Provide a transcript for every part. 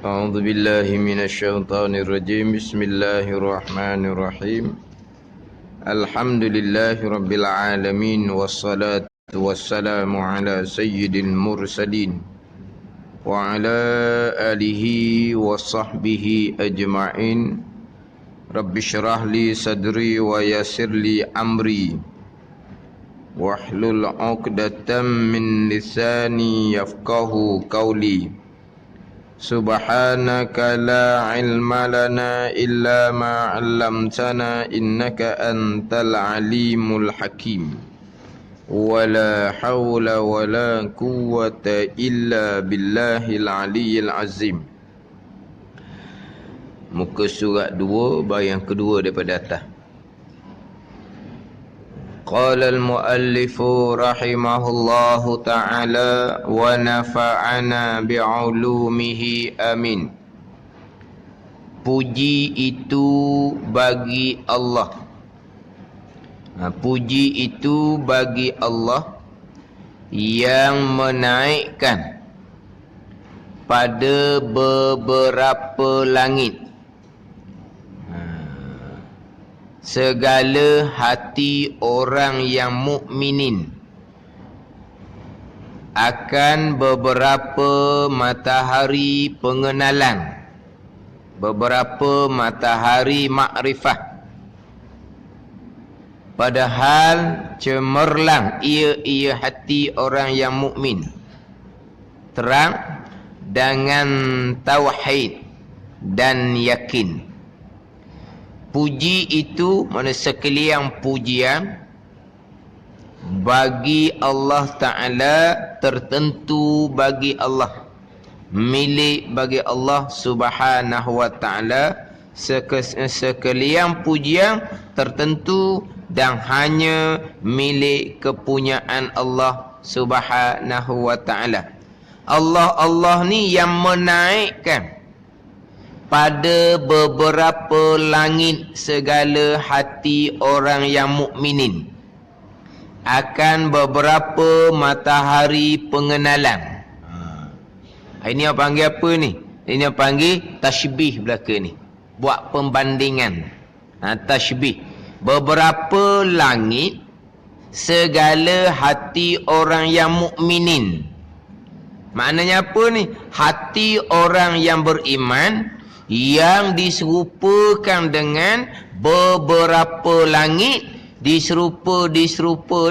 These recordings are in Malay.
أعوذ بالله من الشيطان الرجيم بسم الله الرحمن الرحيم الحمد لله رب العالمين والصلاة والسلام على سيد المرسلين وعلى آله وصحبه أجمعين رب اشرح لي صدري ويسر لي أمري واحلل عقدة من لساني يفقه قولي سبحانك لا علم لنا إلا ما علمتنا إنك أنت العليم الحكيم ولا حول ولا قوة إلا بالله العلي العظيم. Muka surat 2 bahagian kedua daripada atas. Qala al-muallifu rahimahullahu ta'ala wa nafa'ana bi'ulumihi amin. Puji itu bagi Allah. Puji itu bagi Allah yang menaikkan pada beberapa langit segala hati orang yang mukminin akan beberapa matahari pengenalan, beberapa matahari makrifah, padahal cemerlang ia hati orang yang mukmin, terang dengan tauhid dan yakin. Puji itu mana sekalian pujian bagi Allah Ta'ala, tertentu bagi Allah, milik bagi Allah Subhanahu wa Ta'ala, sekalian pujian tertentu dan hanya milik kepunyaan Allah Subhanahu wa Ta'ala. Allah ni yang menaikkan pada beberapa langit segala hati orang yang mukminin akan beberapa matahari pengenalan. Ini apa panggil apa ni? Ini apa panggil tashbih belaka ni. Buat pembandingan. Tashbih. Beberapa langit segala hati orang yang mukminin. Maknanya apa ni? Hati orang yang beriman yang diserupakan dengan beberapa langit, diserupa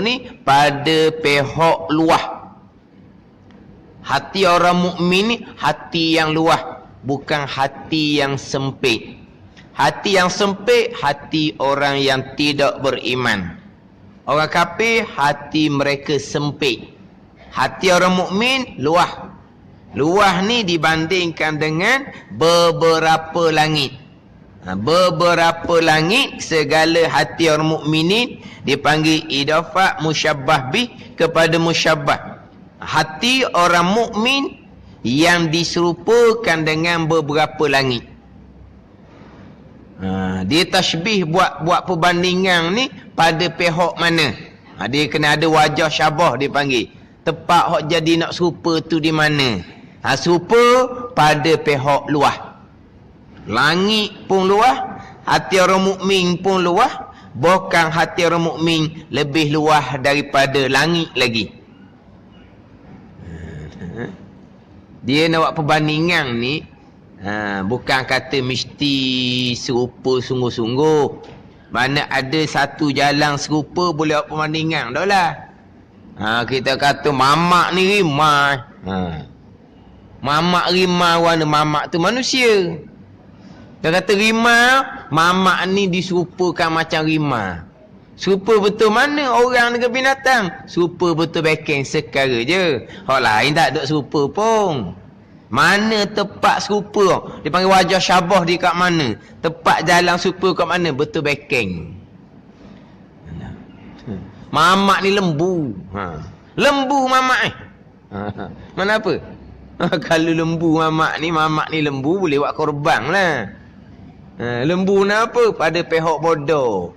ni pada pihak luah. Hati orang mukmin ni hati yang luah, bukan hati yang sempit. Hati yang sempit hati orang yang tidak beriman. Orang kafir hati mereka sempit. Hati orang mukmin luah. Luah ni dibandingkan dengan beberapa langit. Beberapa langit segala hati orang mukminin dipanggil idafah musyabbah bih kepada musyabbah. Hati orang mukmin yang diserupakan dengan beberapa langit. Dia tashbih buat perbandingan ni pada pihak mana? Dia kena ada wajah syabah dipanggil. Tepat hok jadi nak serupa tu di mana? Serupa pada pihak luah. Langit pun luah, hati orang mukmin pun luah, bahkan hati orang mukmin lebih luah daripada langit lagi. Dia nak buat perbandingan ni, bukan kata mesti serupa sungguh-sungguh. Mana ada satu jalan serupa boleh buat perbandingan dah lah. Kita kata mamak ni rimai. Mamak rimau warna mamak tu manusia. Dia kata rimau, mamak ni diserupakan macam rimau. Serupa betul mana orang dengan binatang? Serupa betul bekeng sekara je. Hak lain tak ada serupa pun. Mana tepat serupa? Dia panggil wajah syabah di kat mana? Tepat jalan serupa kat mana? Betul bekeng. Mamak ni lembu. Lembu mamak ni. Mana apa? Kalau lembu mamak ni lembu boleh buat korban lah. Lembu ni apa? Pada pihak bodoh.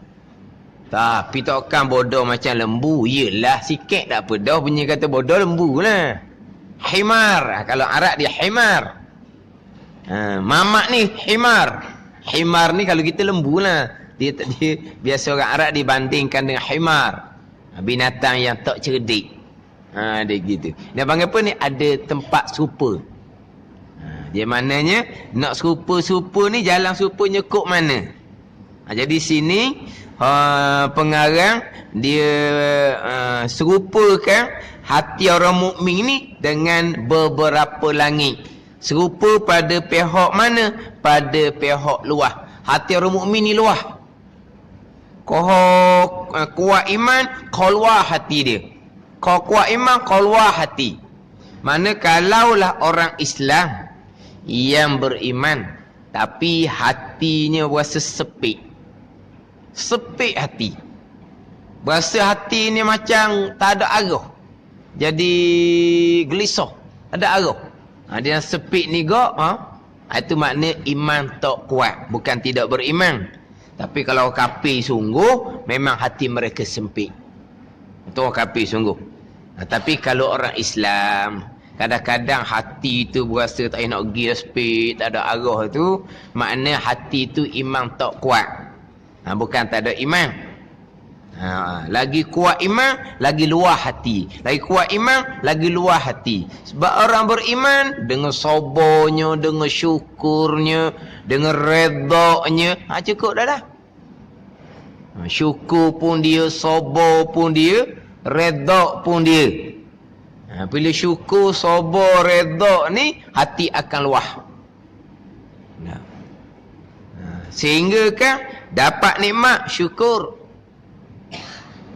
Tapi takkan bodoh macam lembu. Yelah sikit tak apa dah punya kata bodoh lembu lah. Himar. Kalau Arab dia himar. Mamak ni himar. Himar ni kalau kita lembu lah. Dia biasa orang Arab dibandingkan dengan himar. Binatang yang tak cerdik. Dia gitu. Dia panggil apa ni? Ada tempat serupa. Dia maknanya nak serupa-serupa ni jalan serupa nyekuk mana? Jadi sini pengarang dia serupakan hati orang mukmin ni dengan beberapa langit. Serupa pada pihak mana? Pada pihak luah. Hati orang mukmin ni luah. Kau kuat iman, kau luah hati dia. Kau kuat iman, kau luah hati. Mana kalaulah orang Islam yang beriman tapi hatinya berasa sepik. Sepik hati. Berasa hati ni macam tak ada arah. Jadi gelisah, ada arah. Dia sepik ni gak, itu makna iman tak kuat, bukan tidak beriman. Tapi kalau kafir sungguh, memang hati mereka sempit. Itu orang kafir sungguh. Tapi kalau orang Islam, kadang-kadang hati tu berasa tak nak pergi sepit, tak ada arah tu, makna hati tu iman tak kuat. Bukan tak ada iman. Lagi kuat iman, lagi luah hati. Lagi kuat iman, lagi luah hati. Sebab orang beriman dengan sabarnya, dengan syukurnya, dengan redaknya, cukup dah lah. Syukur pun dia, sabar pun dia, redak pun dia. Bila syukur, sabar, redak ni, hati akan luah. Sehingga kan dapat nikmat, syukur.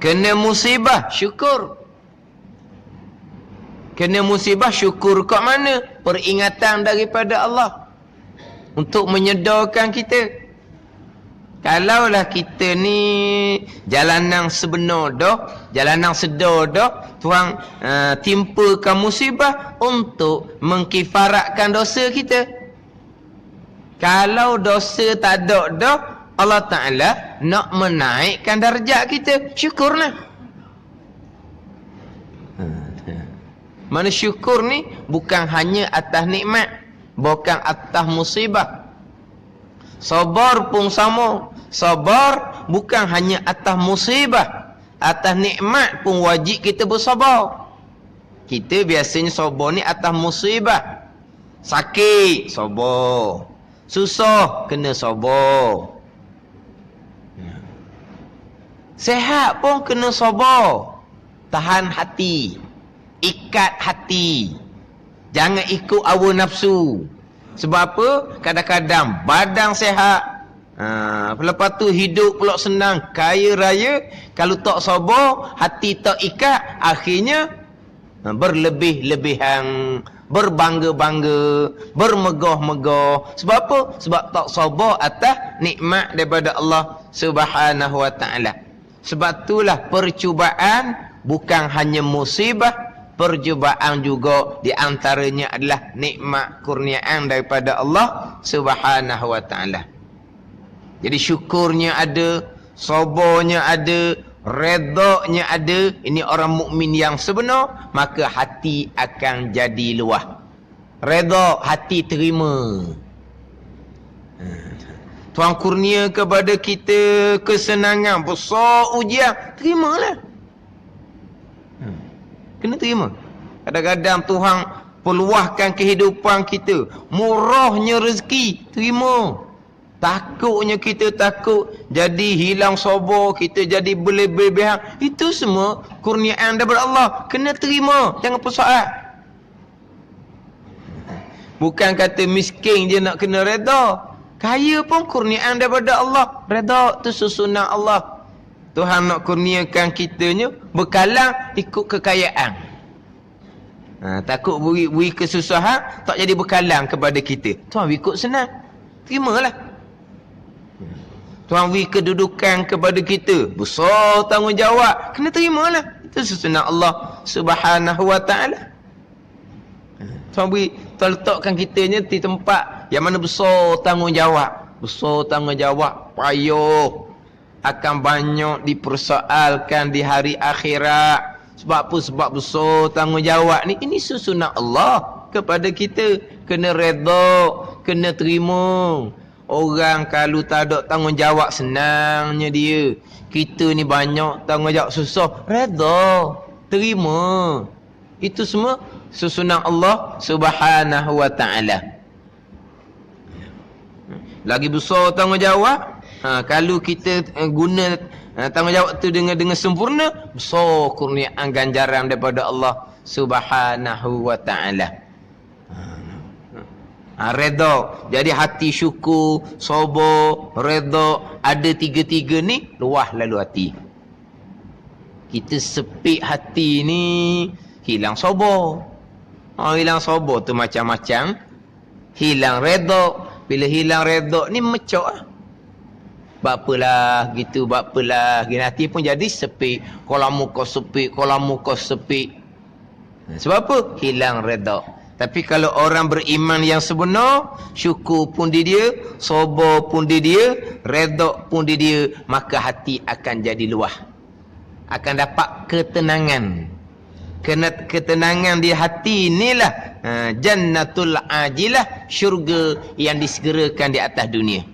Kena musibah, syukur. Kena musibah, syukur kat mana? Peringatan daripada Allah untuk menyedarkan kita. Kalaulah kita ni jalanan sebenar dah, jalanan sedar dah, Tuhan timpakan musibah untuk mengkifaratkan dosa kita. Kalau dosa tak ada dah, Allah Ta'ala nak menaikkan darjat kita, syukurlah. Mana syukur ni bukan hanya atas nikmat, bukan atas musibah. Sabar pun sama. Sabar bukan hanya atas musibah, atas nikmat pun wajib kita bersabar. Kita biasanya sabar ni atas musibah. Sakit, sabar. Susah, kena sabar. Sehat pun kena sabar. Tahan hati. Ikat hati. Jangan ikut hawa nafsu. Sebab apa? Kadang-kadang badan sehat. Lepas tu hidup pula senang, kaya raya. Kalau tak sabar, hati tak ikat, akhirnya berlebih-lebihan, berbangga-bangga, bermegah-megah. Sebab apa? Sebab tak sabar atas nikmat daripada Allah Subhanahu wa ta'ala. Sebab itulah percubaan bukan hanya musibah, percubaan juga di antaranya adalah nikmat kurniaan daripada Allah Subhanahu wa ta'ala. Jadi syukurnya ada, sabarnya ada, redaknya ada. Ini orang mukmin yang sebenar, maka hati akan jadi luah. Redha, hati terima. Tuhan kurnia kepada kita kesenangan, besar ujian, terimalah. Kena terima. Kadang-kadang Tuhan peluahkan kehidupan kita, murahnya rezeki, terima. Takutnya kita takut jadi hilang sabar, kita jadi berlebihan. Itu semua kurniaan daripada Allah. Kena terima, jangan persoal. Bukan kata miskin je nak kena redha. Kaya pun kurniaan daripada Allah. Redha tu susunan Allah. Tuhan nak kurniakan kitanya bekalan ikut kekayaan. Takut beri kesusahan, tak jadi bekalan kepada kita. Tuhan ikut senang, terimalah. Tuhan beri kedudukan kepada kita, besar tanggungjawab, kena terimalah. Itu susunan Allah Subhanahu wa ta'ala. Tuhan beri, Tuhan letakkan kitanya di tempat yang mana besar tanggungjawab. Besar tanggungjawab, payah, akan banyak dipersoalkan di hari akhirat. Sebab apa? Sebab besar tanggungjawab ni. Ini susunan Allah. kepada kita. Kena redha, kena terima. Orang kalau tak ada tanggungjawab senangnya dia. Kita ni banyak tanggungjawab susah. Redha, terima. Itu semua susunan Allah Subhanahu wa taala. Lagi besar tanggungjawab, kalau kita guna tanggungjawab tu dengan sempurna, besar kurniaan ganjaran daripada Allah Subhanahu wa taala. Redha. Jadi hati syukur, sabar, redha, ada tiga-tiga ni luah lalu hati. Kita sepik hati ni, hilang sabar. Hilang sabar tu macam-macam. Hilang redha. Bila hilang redha ni mecok lah. Bapalah gitu, bapalah gini, hati pun jadi sepik. Kalau muka sepik, kalau muka sepik. Sebab apa? Hilang redha. Tapi kalau orang beriman yang sebenar, syukur pun di dia, sabar pun di dia, redha pun di dia, maka hati akan jadi luah. Akan dapat ketenangan. Ketenangan di hati inilah jannatul ajilah, syurga yang disegerakan di atas dunia.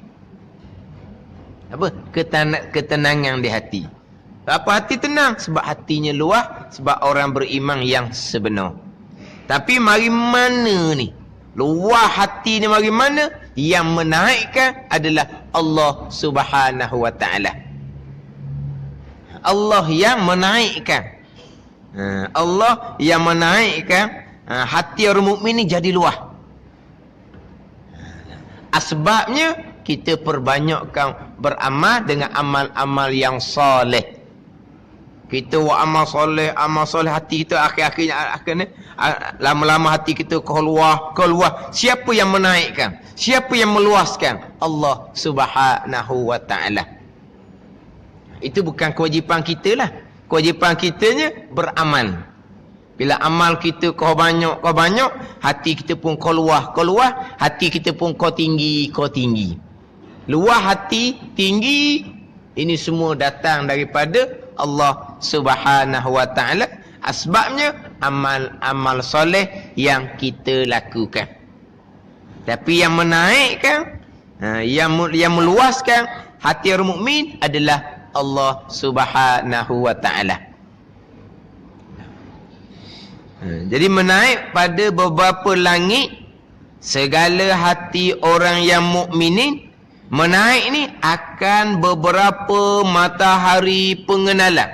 Apa? Ketenangan di hati. Apa hati tenang? Sebab hatinya luah, sebab orang beriman yang sebenar. Tapi mari mana ni? Luah hati ni mari mana? Yang menaikkan adalah Allah Subhanahu wa taala. Allah yang menaikkan. Allah yang menaikkan hati orang mukmin ni jadi luah. Asbabnya kita perbanyakkan beramal dengan amal-amal yang soleh. Kita buat amal soleh hati kita akhirnya lama-lama hati kita keluar. Siapa yang menaikkan? Siapa yang meluaskan? Allah Subhanahu wa taala. Itu bukan kewajipan kita lah. Kewajipan kitanya beramal. Bila amal kita kau banyak, hati kita pun kau luah, hati kita pun kau tinggi. Luah hati, tinggi, ini semua datang daripada Allah Subhanahu wa taala. Asbabnya amal soleh yang kita lakukan. Tapi yang menaikkan, yang meluaskan hati orang mukmin adalah Allah Subhanahu wa taala. Jadi menaik pada beberapa langit, segala hati orang yang mukminin menaik ni akan beberapa matahari pengenalan.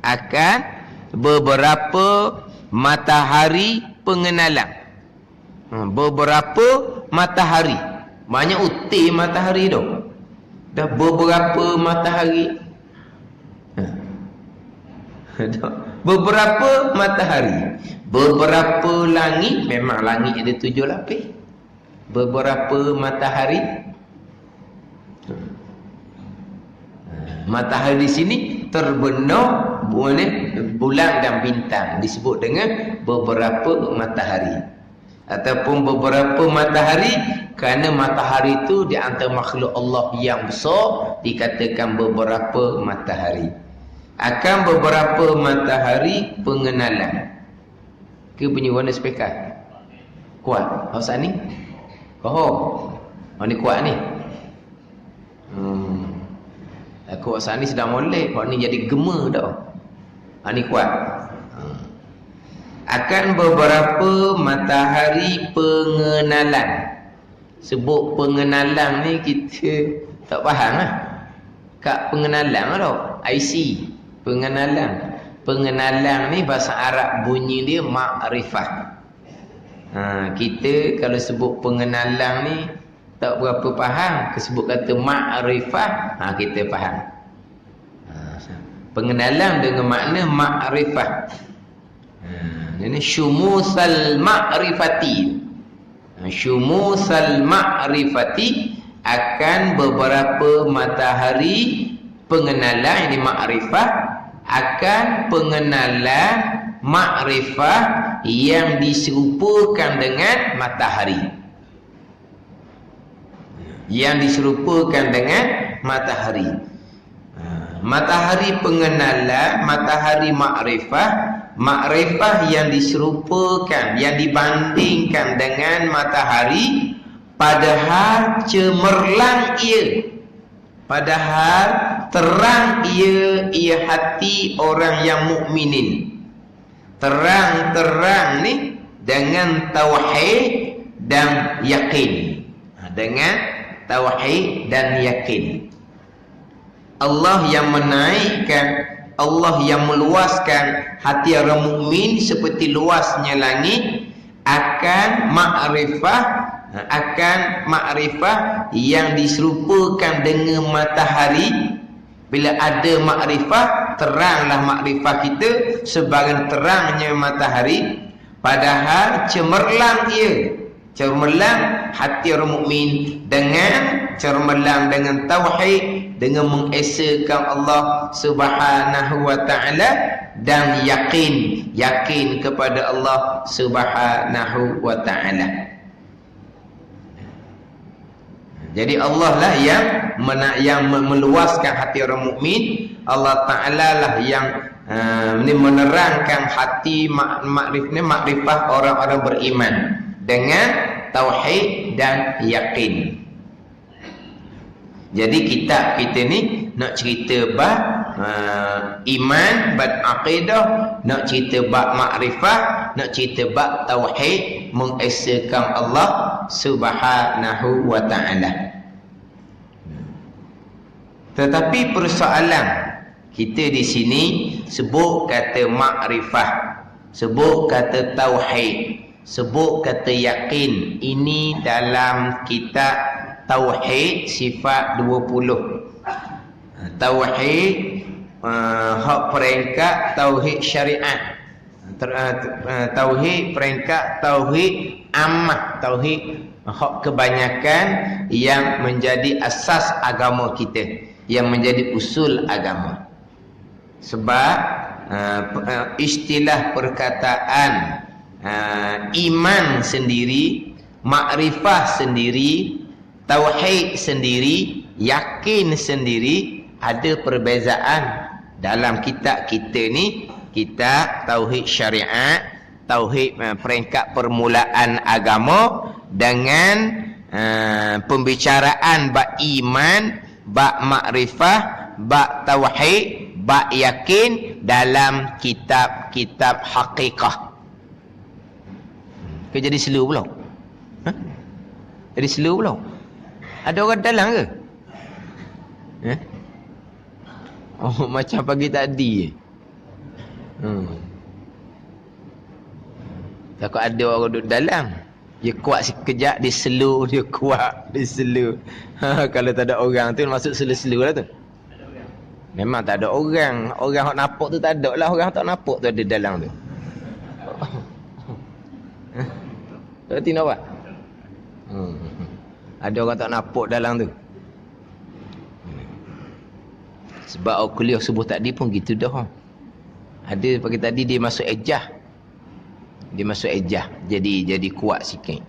Akan beberapa matahari pengenalan. Beberapa matahari. Banyak uti matahari tu. Dah beberapa matahari. Beberapa matahari. Beberapa langit. Memang langit ada 7 lapis. Beberapa matahari. Matahari di sini terbenar bulan dan bintang. Disebut dengan beberapa matahari. Ataupun beberapa matahari, kerana matahari itu di antara makhluk Allah yang besar, dikatakan beberapa matahari. Akan beberapa matahari pengenalan. Ke bunyi warna speaker? Kuat? Awak ni? Oh, ni kuat ni. Aku awak ni sedang molek. Awak ni jadi gema dah. Ni kuat. Akan beberapa matahari pengenalan. Sebut pengenalan ni kita tak faham lah. Kat pengenalan tau. IC. Pengenalan. Pengenalan ni bahasa Arab bunyi dia ma'rifah. Kita kalau sebut pengenalan ni tak berapa faham. Sebut kata ma'rifah, kita faham. Pengenalan dengan makna ma'rifah. Ini syumusal ma'rifati. Syumusal ma'rifati, akan beberapa matahari pengenalan, ini ma'rifah, akan pengenalan ma'rifah yang diserupakan dengan matahari. Yang diserupakan dengan matahari. Matahari pengenalan, matahari ma'rifah makrifah yang diserupakan, yang dibandingkan dengan matahari, padahal cemerlang ia, padahal terang ia hati orang yang mukminin. Terang-terang ni dengan tauhid dan yakin. Dengan tauhid dan yakin. Allah yang menaikkan, Allah yang meluaskan hati orang mukmin seperti luasnya langit, akan makrifah yang diserupakan dengan matahari. Bila ada makrifah, teranglah makrifah kita sebagai terangnya matahari, padahal cemerlang ia, cemerlang hati orang mukmin dengan cemerlang dengan tauhid, dengan mengesakan Allah Subhanahu wa taala, dan yakin kepada Allah Subhanahu wa taala. Jadi Allah lah yang meluaskan hati orang mukmin. Allah Taala lah yang menerangkan hati makrifah orang-orang beriman dengan tauhid dan yakin. Jadi kita ni nak cerita bab iman, bab akidah, nak cerita bab makrifah, nak cerita bab tauhid, mengesakan Allah Subhanahu wa taala. Tetapi persoalan kita di sini sebut kata makrifah, sebut kata tauhid, sebut kata yakin. Ini dalam kitab tauhid sifat 20. Tauhid hak peringkat tauhid syariat. Tauhid peringkat tauhid ammah, tauhid hak kebanyakan yang menjadi asas agama kita, yang menjadi usul agama. Sebab istilah perkataan iman sendiri, makrifah sendiri, tauhid sendiri, yakin sendiri, ada perbezaan dalam kitab kita ni. Kitab tauhid syariat, tauhid peringkat permulaan agama, dengan pembicaraan bab iman, bab makrifah, bab tauhid, bab yakin dalam kitab-kitab hakikah. Ke jadi slow pula? Jadi slow pula? Ada orang dalam ke? Oh, macam pagi tadi. Takut ada orang duduk dalam. Dia kuat sekejap, dia slow, dia kuat, dia slow. Kalau tak ada orang tu masuk slow-slow lah tu. Memang tak ada orang. Orang yang nampak tu tak ada lah. Orang tak nampak tu ada dalam tu. Berarti nampak? Ada orang tak nampak dalam tu. Sebab orang kuliah subuh tadi pun gitu dah. Ada pagi tadi dia masuk ejah. Dia masuk ejah. Jadi kuat sikit.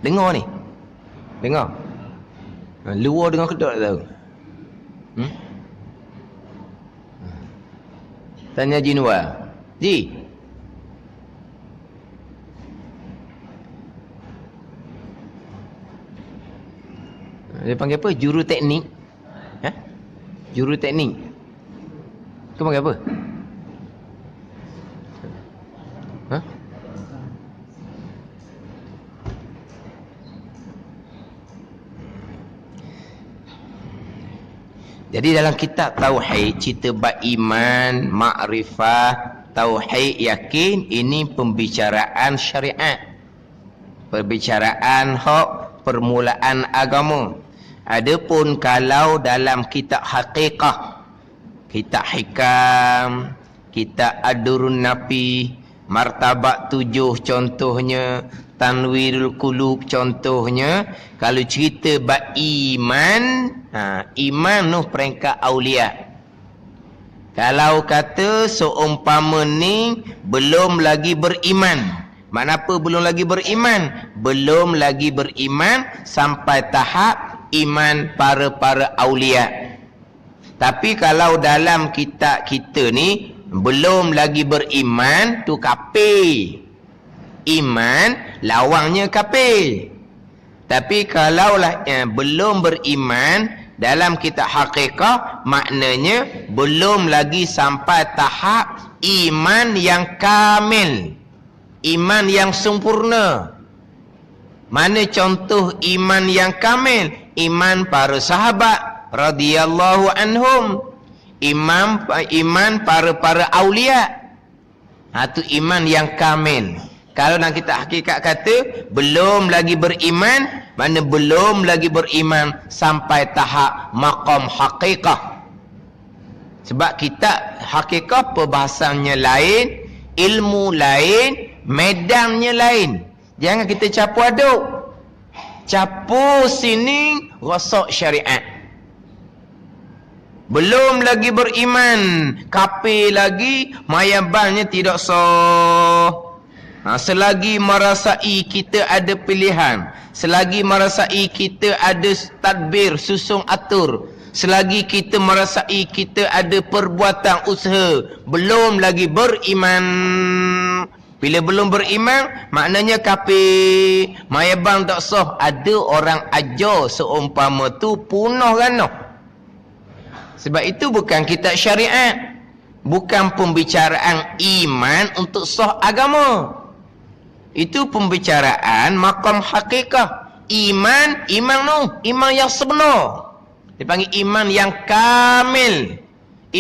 Dengar ni. Dengar. Luar dengar kedok tak tahu. Tanya Jinwa. Ji. Dia panggil apa? Juru teknik. Juru teknik. Kau panggil apa? Jadi dalam kitab tauhid, cerita bab iman, makrifah, tauhid, yakin, ini pembicaraan syariat. Pembicaraan hak permulaan agama. Adapun kalau dalam kitab hakikah, kitab hikam, kitab ad-durun nafi, martabat 7 contohnya, tanwirul qulub contohnya, kalau cerita bab iman, iman tu peringkat aulia. Kalau kata seumpama ni belum lagi beriman, makna apa belum lagi beriman? Belum lagi beriman sampai tahap iman para aulia. Tapi kalau dalam kitab kita ni belum lagi beriman, tu kafir. Iman lawangnya kafir. Tapi kalaulah belum beriman dalam kitab hakikat, maknanya belum lagi sampai tahap iman yang kamil, iman yang sempurna. Mana contoh iman yang kamil? Iman para sahabat radhiyallahu anhum, iman para aulia. Itu iman yang kamil. Kalau dalam kita hakikat kata belum lagi beriman, mana belum lagi beriman sampai tahap maqam hakikah. Sebab kita hakikat perbahasannya lain, ilmu lain, medannya lain. Jangan kita campur aduk. Campur sini rosak syariat. Belum lagi beriman, kafir lagi, mayabannya tidak sah. Selagi merasai kita ada pilihan, selagi merasai kita ada tadbir, susung atur, selagi kita merasai kita ada perbuatan usaha, belum lagi beriman. Bila belum beriman, maknanya kafir. Mayabang tak sah. Ada orang ajar seumpama tu punah kan? Sebab itu bukan kitab syariat, bukan pembicaraan iman untuk sah agama. Itu pembicaraan maqam hakikah. Iman iman yang sebenar. Dipanggil iman yang kamil,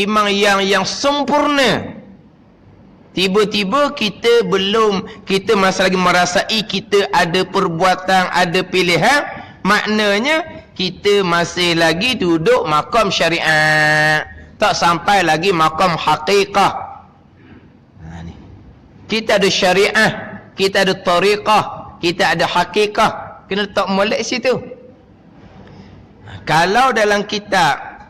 iman yang sempurna. Tiba-tiba kita masih lagi merasai kita ada perbuatan, ada pilihan, maknanya kita masih lagi duduk maqam syariat, tak sampai lagi maqam hakikah. Kita ada syariah, kita ada tariqah, kita ada hakikah, kena letak molek situ. Kalau dalam kitab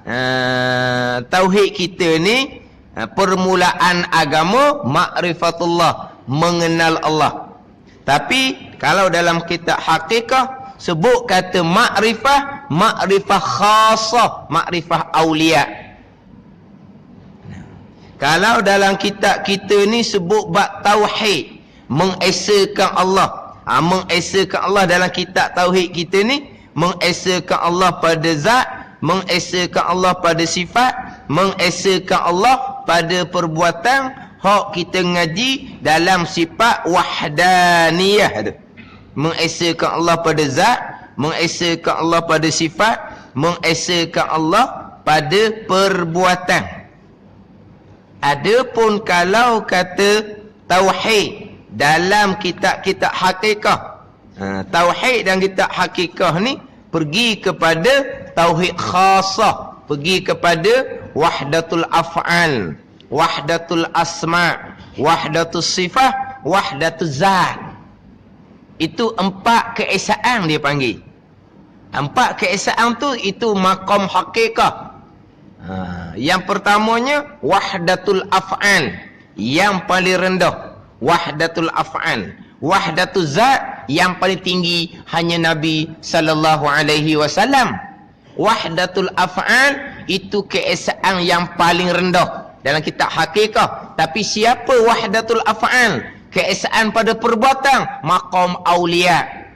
tauhid kita ni, permulaan agama ma'rifatullah, mengenal Allah. Tapi kalau dalam kitab hakikah sebut kata ma'rifah, ma'rifah khasah, ma'rifah awliya. Kalau dalam kitab kita ni sebut bab tauhid, mengesakan Allah. Mengesakan Allah dalam kitab tauhid kita ni, mengesakan Allah pada zat, mengesakan Allah pada sifat, mengesakan Allah pada perbuatan. Hak kita ngaji dalam sifat wahdaniyah tu. Mengesakan Allah pada zat, mengesakan Allah pada sifat, mengesakan Allah pada perbuatan. Adapun kalau kata tauhid dalam kitab-kitab hakikah, tauhid dan kitab hakikah ni pergi kepada tauhid khasah, pergi kepada wahdatul af'al, wahdatul asma', wahdatul sifah, wahdatul zat. Itu 4 keesaan dia panggil. 4 keesaan tu itu maqam hakikah. Yang pertamanya wahdatul af'al, yang paling rendah, wahdatul af'al. Wahdatul zat, yang paling tinggi hanya Nabi sallallahu alaihi wasallam. Wahdatul af'al itu keesaan yang paling rendah dalam kitab hakikah. Tapi siapa wahdatul af'al? Keesaan pada perbuatan, maqam aulia.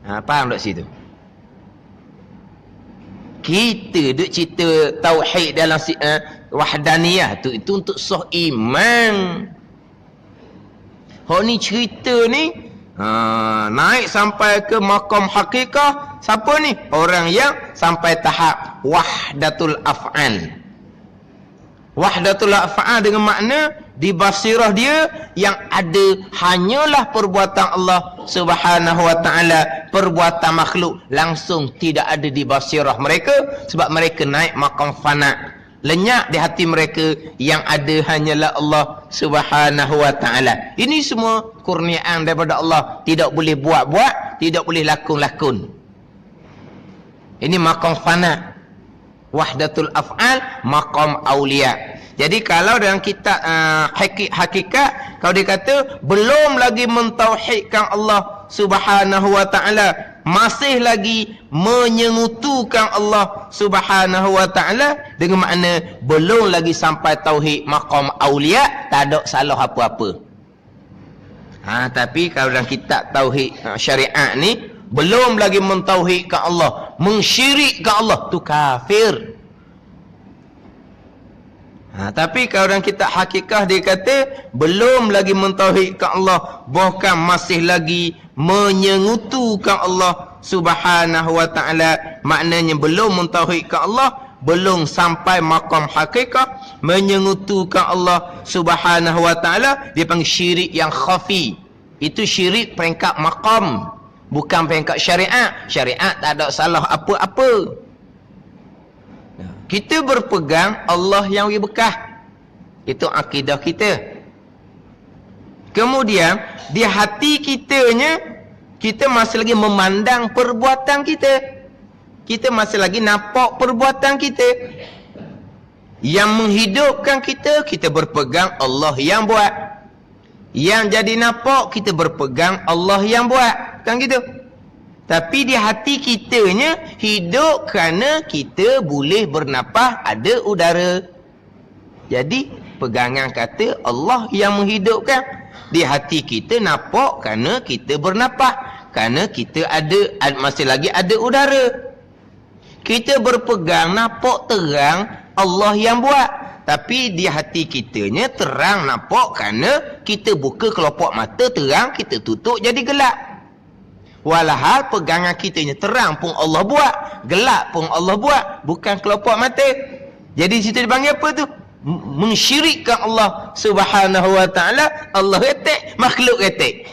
Faham tak situ? Kita duk cerita tauhid dalam wahdaniyah tu, itu untuk sah iman. Hak ni cerita ni naik sampai ke maqam hakikah. Siapa ni? Orang yang sampai tahap wahdatul af'al. Wahdatul af'al dengan makna di basirah dia yang ada hanyalah perbuatan Allah Subhanahu wa taala, perbuatan makhluk langsung tidak ada di basirah mereka, sebab mereka naik maqam fana. Lenyap di hati mereka, yang ada hanyalah Allah Subhanahu wa taala. Ini semua kurniaan daripada Allah, tidak boleh buat-buat, tidak boleh lakon-lakon. Ini maqam fana. Wahdatul af'al, maqam aulia. Jadi kalau dalam kitab hakikat, kalau dia kata belum lagi mentauhidkan Allah Subhanahu wa taala masih lagi menyengutukan Allah Subhanahu wa taala, dengan makna belum lagi sampai tauhid maqam aulia, tak ada salah apa-apa. Tapi kalau dalam kitab tauhid syariat ni belum lagi mentauhidkan Allah, mensyirikkan Allah, tu kafir. Tapi kalau dalam kitab hakikah dia kata belum lagi mentauhidkan Allah, bahkan masih lagi menyengutukan Allah Subhanahu wa taala, maknanya belum mentauhidkan Allah, belum sampai maqam hakikat, menyengutukan Allah Subhanahu wa taala, dia panggil syirik yang khafi. Itu syirik peringkat maqam, bukan peringkat syariat. Syariat tak ada salah apa-apa. Kita berpegang Allah yang bekah. Itu akidah kita. Kemudian di hati kitanya, kita masih lagi memandang perbuatan kita. Kita masih lagi nampak perbuatan kita. Yang menghidupkan kita, kita berpegang Allah yang buat. Yang jadi nampak, kita berpegang Allah yang buat. Kan gitu? Tapi di hati kitanya hidup kerana kita boleh bernapas, ada udara. Jadi pegangan kata Allah yang menghidupkan. Di hati kita nampak kerana kita bernapas, kerana kita masih lagi ada udara. Kita berpegang nampak terang Allah yang buat. Tapi di hati kitanya terang nampak kerana kita buka kelopak mata terang, kita tutup jadi gelap. Walahal pegangan kitanya terang pun Allah buat, gelap pun Allah buat, bukan kelopak mata. Jadi situ dipanggil apa tu? Mensyirikkan Allah Subhanahu wa taala. Allah retek, makhluk retek.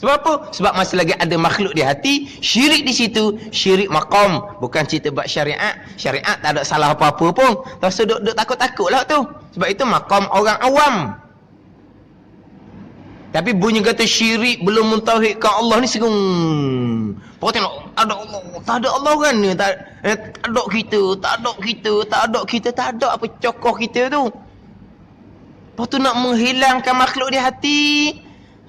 Sebab apa? Sebab masih lagi ada makhluk di hati, syirik di situ, syirik maqam, bukan cerita bab syariat. Syariat tak ada salah apa-apa pun. Tak usah duk takut-takutlah tu. Sebab itu maqam orang awam. Tapi bunyi kata syirik belum mentauhidkan Allah ni segung. Kau tengok, ada Allah, tak ada Allah kan ni, tak ada kita, tak ada kita, tak ada kita, tak ada apa cokoh kita tu. Lepas tu nak menghilangkan makhluk di hati.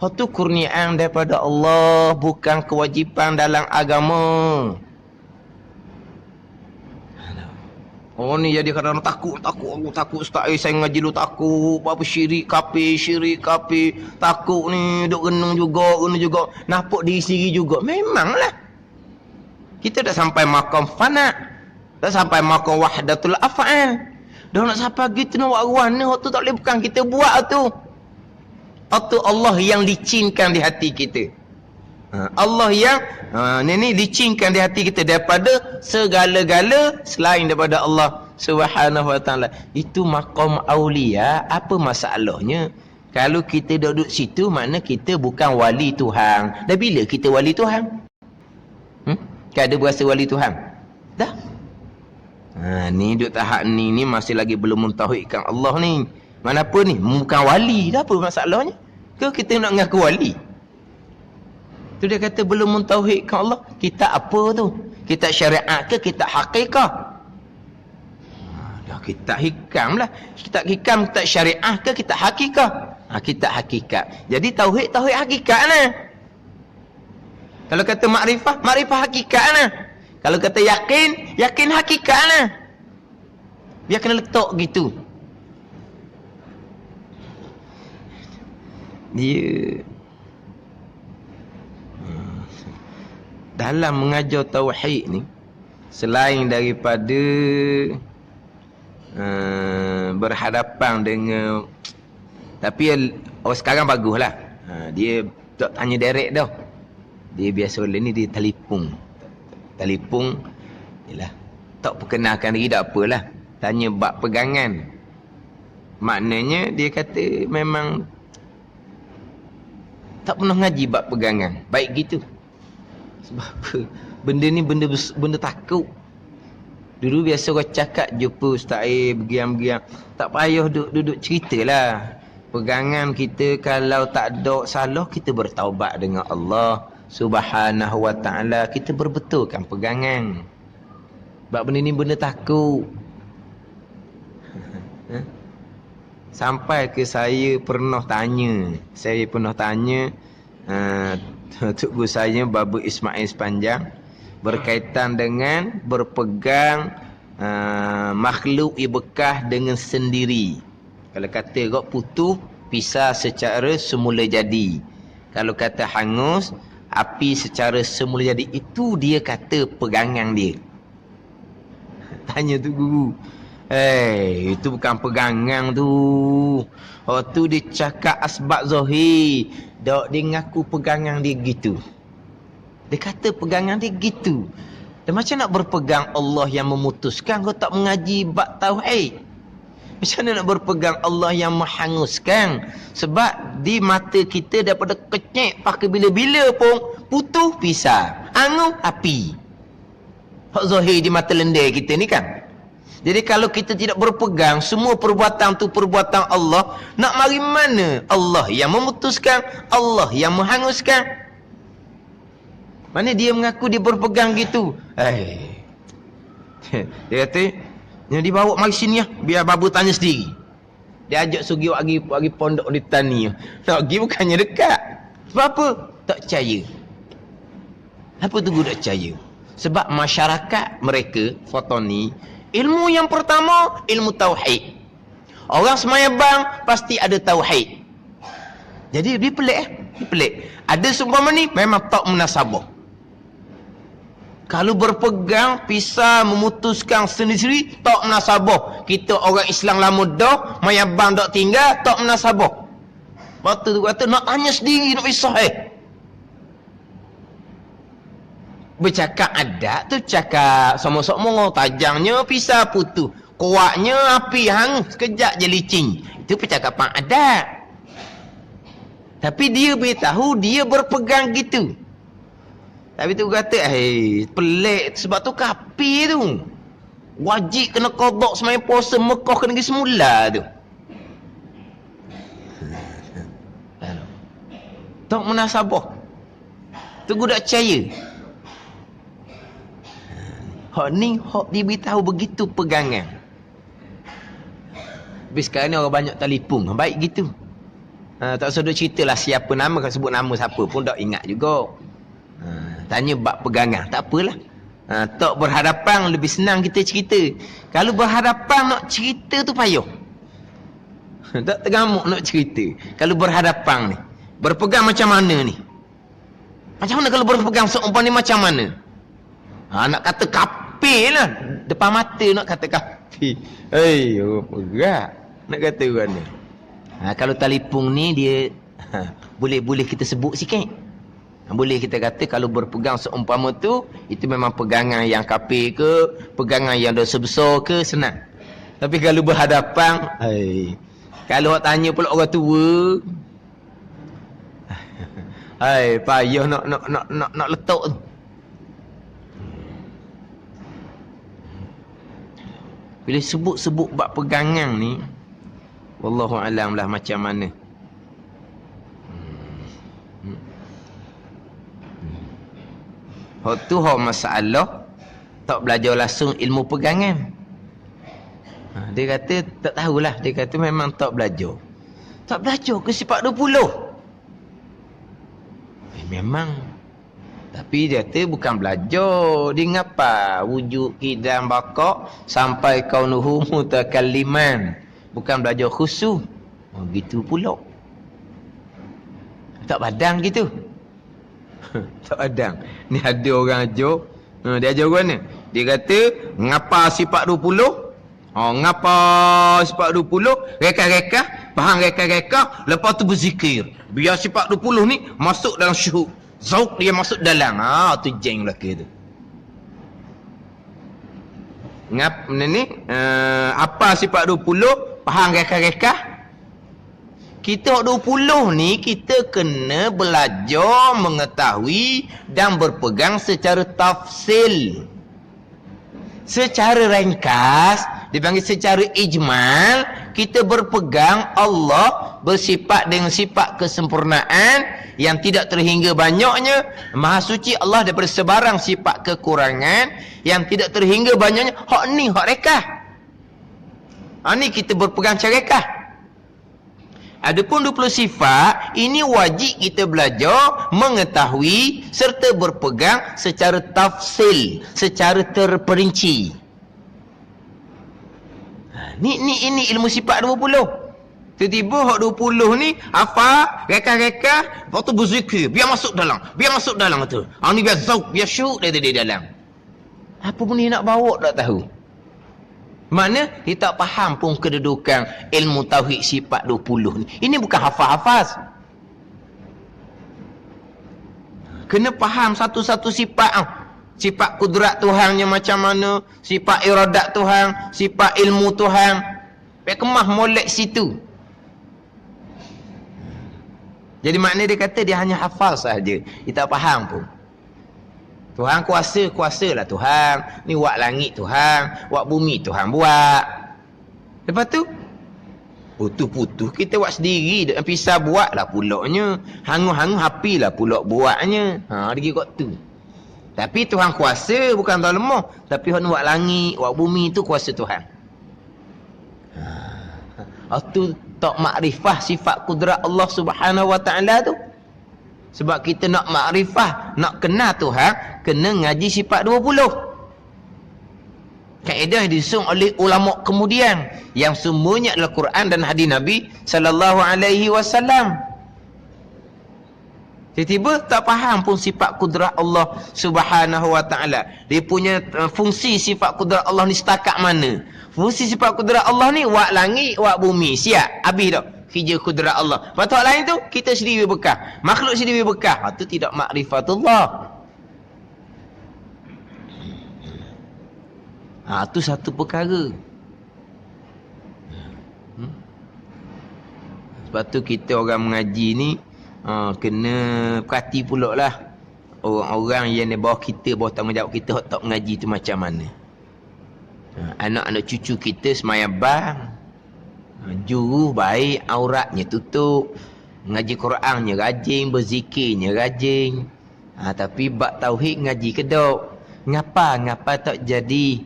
Itu kurniaan daripada Allah, bukan kewajipan dalam agama. Oh ni jadi kadang-kadang takut ustaz, saya ngaji lu takut, apa syirik kafir, takut ni, duk renung juga. Nampak diri sendiri juga. Memanglah. Kita dah sampai maqam fana. Dah sampai maqam wahdatul af'al. Dah nak sampai gitu nak warna, tu tak boleh, bukan kita buat tu. Itu Allah yang licinkan di hati kita. Allah yang ni licinkan di hati kita daripada segala-gala selain daripada Allah Subhanahu wa taala. Itu maqam aulia. Apa masalahnya? Kalau kita duduk situ, makna kita bukan wali Tuhan. Dah bila kita wali Tuhan? Kan ada berasa wali Tuhan? Dah. Ni duduk tahap ni masih lagi belum mentauhidkan Allah ni. Mana apa ni? Bukan wali. Dah apa masalahnya? Ke kita nak ngaku wali? Tu dia kata belum mentauhidkan Allah. Kita apa tu? Kita syariat ke kita hakikah? Dah kita hikam lah. Kita hikam, kita syariah ke kita hakikah? Kita hakikat. Jadi tauhid hakikat lah. Kalau kata makrifah hakikat lah. Kalau kata yakin hakikat lah. Biar kena letak gitu. Dia dalam mengajar tauhid ni, selain daripada berhadapan dengan, tapi orang sekarang baguslah. Dia tak tanya direct dah. Dia biasa ni dia telefon. Yalah, tak perkenalkan diri tak apalah. Tanya bab pegangan. Maknanya dia kata memang tak pernah ngaji bab pegangan. Baik gitu. Sebab apa? Benda ni benda takut. Dulu biasa orang cakap jumpa Ustaz bergiam-giam. Tak payah duduk ceritalah. Pegangan kita kalau tak ada salah, kita bertaubat dengan Allah Subhanahu wa taala. Kita berbetulkan pegangan. Sebab benda ni benda takut. Sampai ke saya pernah tanya Tok Guru saya Babu Ismail sepanjang berkaitan dengan berpegang makhluk yang bekas dengan sendiri. Kalau kata kok putus, pisah secara semula jadi. Kalau kata hangus, api secara semula jadi. Itu dia kata pegangan dia. Tanya tu guru. Itu bukan pegangan tu. Oh tu dia cakap asbab zahir. Dok dia ngaku pegangan dia gitu. Dia kata pegangan dia gitu. Dan macam nak berpegang Allah yang memutuskan, kau tak mengaji bab tauhid. Macam mana nak berpegang Allah yang menghanguskan? Sebab di mata kita daripada kecek pakai bila-bila pun putus pisah. Hangus api. Hak zahir di mata lendai kita ni kan. Jadi kalau kita tidak berpegang semua perbuatan tu perbuatan Allah, nak mari mana? Allah yang memutuskan, Allah yang menghanguskan. Mana dia mengaku dia berpegang gitu? Dia kata, yang dibawa mari sini ya, biar babu tanya sendiri. Dia ajak sugi bagi pondok di tani. Nak pergi bukannya dekat. Sebab apa? Tak percaya. Apa tu guru tak percaya? Sebab masyarakat mereka, Fatani, ilmu yang pertama, ilmu tauhid. Orang semayabang pasti ada tauhid. Jadi dia pelik Dia pelik. Ada seumpama ni memang tak munasabah. Kalau berpegang, pisah, memutuskan sendiri, tak munasabah. Kita orang Islam lama dah, mayabang tak tinggal, tak munasabah. Waktu tu kata, nak tanya sendiri, nak pisah Bercakap adat tu cakap sama-sama tajamnya pisah putus, kuatnya api hangus, sekejap je licin. Itu percakapan adat. Tapi dia beritahu dia berpegang gitu. Tapi tu kata pelik sebab tu kapi tu. Wajib kena qada semaya puasa Mekah kena pergi semula tu. Tak munasabah. Tu gua tak percaya. Hak ni hak diberitahu begitu pegangan. Tapi sekarang ni orang banyak telefon. Baik gitu. Tak usah duk ceritalah siapa nama, kalau sebut nama siapa pun tak ingat juga. Tanya bab pegangan, tak apalah. Tak berhadapan lebih senang kita cerita. Kalau berhadapan nak cerita tu payah. Tak tergamuk nak cerita. Kalau berhadapan ni, berpegang macam mana ni? Macam mana kalau berpegang seumpama ni macam mana? Nak kata kapir lah. Depan mata nak kata kapir. Pegang. Nak kata orang ni. Kalau telefon ni dia boleh kita sebut sikit. Boleh kita kata kalau berpegang seumpama tu, itu memang pegangan yang kapir ke, pegangan yang dosa besar ke, senang. Tapi kalau berhadapan, kalau awak tanya pula orang tua, payah nak letak tu. Bila sebut-sebut bab pegangan ni, wallahu alam lah macam mana. Hak tu hak masalah tak belajar langsung ilmu pegangan. Dia kata tak tahulah, dia kata memang tak belajar. Tak belajar ke sifat 20? Memang. Tapi dia kata bukan belajar. Dia ngapa? Wujud kidam bakak sampai kaunuhu mutakalliman. Bukan belajar khusus. Gitu pula. Tak padang gitu. Tak padang. Ni ada orang ajar. Dia ajar orang ni. Dia kata, ngapa sifat 20? Ngapa sifat 20? Reka-reka. Faham reka-reka. Lepas tu berzikir. Biar sifat 20 ni masuk dalam syuhud. Zauk dia masuk dalam. Tu jeng belaka tu. Apa sifat 20? Faham reka-reka. Kita 20 ni kita kena belajar mengetahui dan berpegang secara tafsil. Secara ringkas, dipanggil secara ijmal, kita berpegang Allah bersifat dengan sifat kesempurnaan yang tidak terhingga banyaknya. Maha suci Allah daripada sebarang sifat kekurangan yang tidak terhingga banyaknya. Hak ni, hak rekah. Ni kita berpegang cara rekah. Adapun 20 sifat, ini wajib kita belajar, mengetahui serta berpegang secara tafsil, secara terperinci. Ini ilmu sifat 20. Tiba-tiba hak 20 ni hafal, reka-reka, lepas tu berzikir, biar masuk dalam tu. Ni biar zauk, biar syuk dia di dalam. Apa pun dia nak bawa tak tahu. Mana dia tak faham pun kedudukan ilmu tauhid sifat 20 ni. Ini bukan hafaz-hafaz. Kena faham satu-satu sifat. Sifat kudrat Tuhannya macam mana, sifat iradat Tuhan, sifat ilmu Tuhan. Biar kemah molek situ. Jadi makna dia kata dia hanya hafal sahaja. Dia tak faham pun. Tuhan kuasa, kuasalah Tuhan. Ni wak langit Tuhan, wak bumi Tuhan buat. Lepas tu putus-putus kita buat sendiri. Dan pisah buatlah pulaknya. Hangu-hangu apilah pulak buatnya. Dia kira tu. Tapi Tuhan kuasa bukan Tuhan lemah. Tapi hak wak langit, wak bumi tu kuasa Tuhan. Itu tak makrifah sifat kudrat Allah Subhanahu Wa Taala tu. Sebab kita nak makrifah, nak kenal Tuhan, kena ngaji sifat 20. Kaedah disusun oleh ulama kemudian, yang semuanya adalah Quran dan hadis Nabi sallallahu alaihi wasallam. Tiba-tiba tak faham pun sifat kudrat Allah Subhanahu Wa Taala. Dia punya fungsi sifat kudrat Allah ni setakat mana? Fungsi sifat kudrat Allah ni wak langit, wak bumi. Siap, habis dah. Kerja kudrat Allah. Lepas tu lain tu kita sendiri bekah. Makhluk sendiri bekah. Itu tidak makrifatullah. Itu satu perkara. Sebab tu kita orang mengaji ni kena perhati pula lah orang-orang yang di bawah kita, bawah tanggungjawab kita tak mengaji tu macam mana. Anak-anak cucu kita semayang bang, juru baik, auratnya tutup, ngaji Qurannya rajin, berzikirnya rajin, tapi bab tauhid ngaji kedok. Ngapa tak jadi?